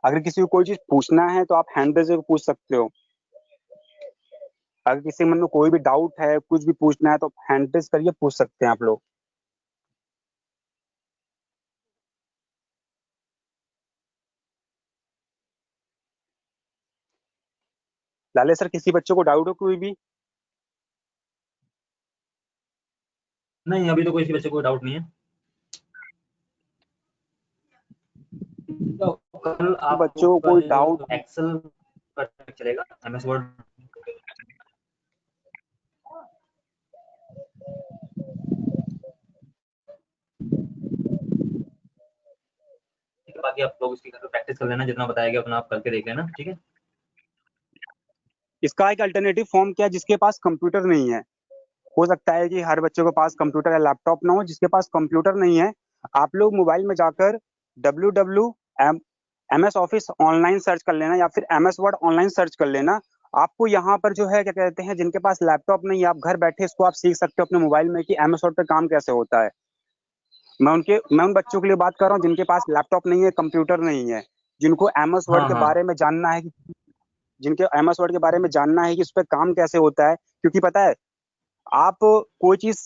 अगर किसी को कोई चीज पूछना है तो आप हैंड रेज करके पूछ सकते हो। अगर किसी के मन में कोई भी डाउट है, कुछ भी पूछना है तो हैंड रेज करके पूछ सकते हैं आप लोग। लाले सर, किसी बच्चे को डाउट हो कोई भी? नहीं, अभी तो कोई बच्चे को डाउट नहीं है। तो कल बच्चों को कोई डाउट? आपको एक्सेल पर चलेगा, एमएस वर्ड। ठीक है, बाकी आप लोग इसकी घर पे प्रैक्टिस कर लेना, जितना बताया गया उतना आप करके देख लेना, ठीक है। इसका एक अल्टरनेटिव फॉर्म क्या है, जिसके पास कंप्यूटर नहीं है, हो सकता है कि हर बच्चे के पास कंप्यूटर या लैपटॉप ना हो, जिसके पास कंप्यूटर नहीं है आप लोग मोबाइल में जाकर MS ऑफिस ऑनलाइन सर्च कर लेना या फिर MS वर्ड ऑनलाइन सर्च कर लेना। आपको यहाँ पर जो है क्या कहते हैं, जिनके पास लैपटॉप नहीं है आप घर बैठे इसको आप सीख सकते हो अपने मोबाइल में कि MS वर्ड पे काम कैसे होता है। मैं उन बच्चों के लिए बात कर रहा हूँ जिनके पास लैपटॉप नहीं है, कंप्यूटर नहीं है, जिनको MS वर्ड हाँ के हाँ। बारे में जानना है, जिनके MS वर्ड के बारे में जानना है कि उस पर काम कैसे होता है। क्योंकि पता है, आप कोई चीज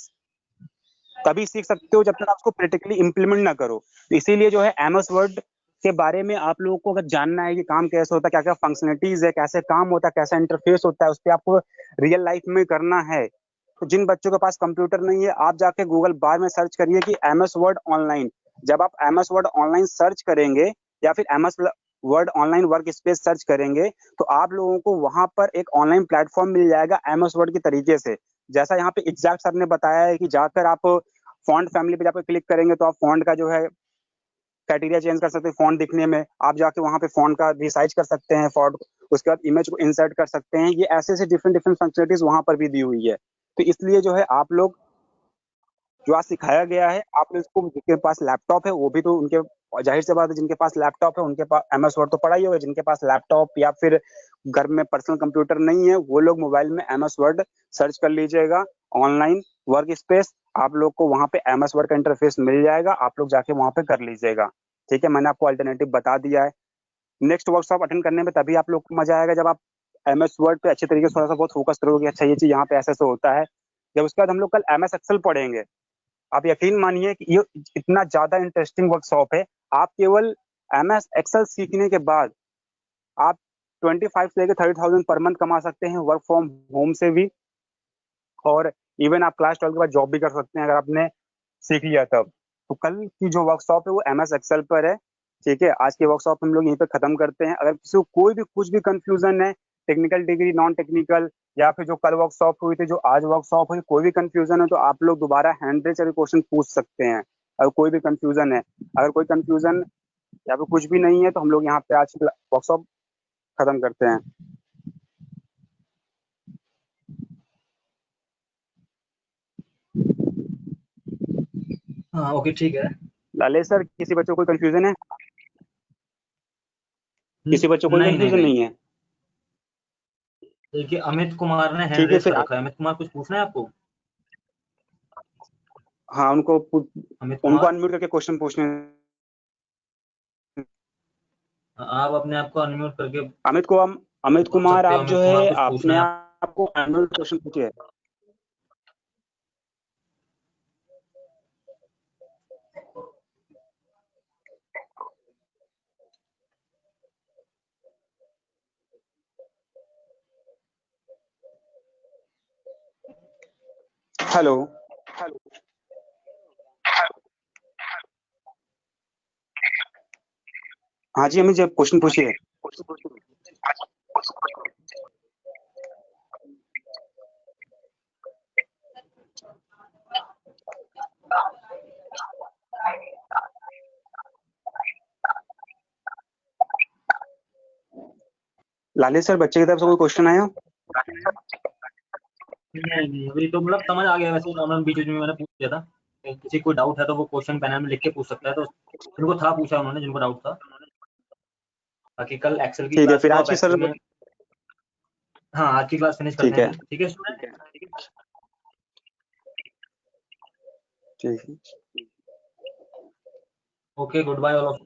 तभी सीख सकते हो जब तक आप उसको प्रैक्टिकली इंप्लीमेंट ना करो। तो इसीलिए जो है MS वर्ड के बारे में आप लोगों को अगर जानना है कि काम कैसे होता है, क्या क्या फंक्शनलिटीज है, कैसे काम होता है, कैसा इंटरफेस होता है, उस पर आपको रियल लाइफ में करना है। तो जिन बच्चों के पास कंप्यूटर नहीं है आप जाके गूगल बार में सर्च करिए कि MS वर्ड ऑनलाइन। जब आप MS वर्ड ऑनलाइन सर्च करेंगे या फिर MS word online work space search करेंगे तो आप लोगों को वहां पर एक ऑनलाइन प्लेटफॉर्म मिल जाएगा MS वर्ड के तरीके से। जैसा यहाँ पे एग्जैक्ट सर ने बताया है कि जाकर आप फॉन्ट फैमिली पे जाकर क्लिक करेंगे तो आप फॉन्ट का जो है क्राइटेरिया चेंज कर सकते हैं। फॉन्ट दिखने में आप जाके वहां पे फॉन्ट का रिसाइज कर सकते हैं, फॉन्ट, उसके बाद इमेज को इंसर्ट कर सकते हैं। ये ऐसे ऐसे डिफरेंट डिफरेंट फंक्शनलिटीज वहां पर भी दी हुई है। तो इसलिए जो है आप लोग जो आज सिखाया गया है आप लोग इसको, जिनके पास लैपटॉप है वो भी तो उनके, जाहिर सी बात है जिनके पास लैपटॉप है उनके पास MS वर्ड तो पढ़ा ही होगा। जिनके पास लैपटॉप या फिर घर में पर्सनल कंप्यूटर नहीं है वो लोग मोबाइल में MS वर्ड सर्च कर लीजिएगा ऑनलाइन वर्क स्पेस। आप लोग को वहां पे MS वर्ड का इंटरफेस मिल जाएगा, आप लोग जाके वहां पे कर लीजिएगा। ठीक है, मैंने आपको अल्टरनेटिव बता दिया है। नेक्स्ट वर्कशॉप अटेंड करने में तभी आप लोग को मजा आएगा जब आप MS वर्ड पे अच्छे तरीके से थोड़ा सा बहुत फोकस करोगे, अच्छा ये चीज यहाँ पे ऐसे ऐसे होता है। जब उसके बाद हम लोग कल MS एक्सेल पढ़ेंगे। आप यकीन मानिए कि ये इतना ज्यादा इंटरेस्टिंग वर्कशॉप है। आप केवल MS एक्सेल सीखने के बाद आप 25 से लेकर 30,000 पर मंथ कमा सकते हैं वर्क फ्रॉम होम से भी। और इवन आप क्लास 12 के बाद जॉब भी कर सकते हैं अगर आपने सीख लिया तब। तो कल की जो वर्कशॉप है वो MS एक्सेल पर है। ठीक है, आज की वर्कशॉप हम लोग यहीं पे खत्म करते हैं। अगर किसी को कोई भी कुछ भी कंफ्यूजन है, टेक्निकल डिग्री नॉन टेक्निकल या फिर जो कल वर्कशॉप हुई थी, जो आज वर्कशॉप हुई, कोई भी कंफ्यूजन है तो आप लोग दोबारा हैंड रेज करके क्वेश्चन पूछ सकते हैं अगर कोई भी कंफ्यूजन है। अगर कोई कंफ्यूजन या फिर कुछ भी नहीं है तो हम लोग यहाँ पे आज की वर्कशॉप खत्म करते हैं। हाँ ओके, ठीक है। लाले सर, किसी बच्चों को कोई कंफ्यूजन है? किसी बच्चों को कोई नहीं नहीं कंफ्यूजन नहीं। नहीं है? देखिए, अमित कुमार ने हैंड ठीक है रेस फिर कर रखा है। अमित कुमार, कुछ पूछना है आपको? हाँ, अमित उनको कुमार, अनम्यूट करके क्वेश्चन पूछने। आप अपने आप को अनम्यूट करके अमित बोल कुमार, सकते हो। आप अमित जो कुमार, है कुछ पूछना अपने है आप? आप को अनम्यूट क्वेश्चन पूछिए। हेलो। हाँ जी अमित जी, क्वेश्चन पूछिए। लाले सर, बच्चे की तरफ से कोई क्वेश्चन आया? नहीं नहीं, अभी तो मतलब समझ आ गया। वैसे नॉर्मल बीच बीच में मैंने पूछ लिया था, किसी को डाउट है तो वो क्वेश्चन पैनल में लिख के पूछ सकता है, तो जिनको था पूछा उन्होंने, जिनको डाउट था। बाकी कल एक्सेल की ठीक है क्लास है फिर तो आज आप की एक्सेल सर। में, हाँ आज की क्लास फिनिश करते ठीक हैं है। फिर, ठीक है स्टूडेंट। ठीक है। Okay, good bye all of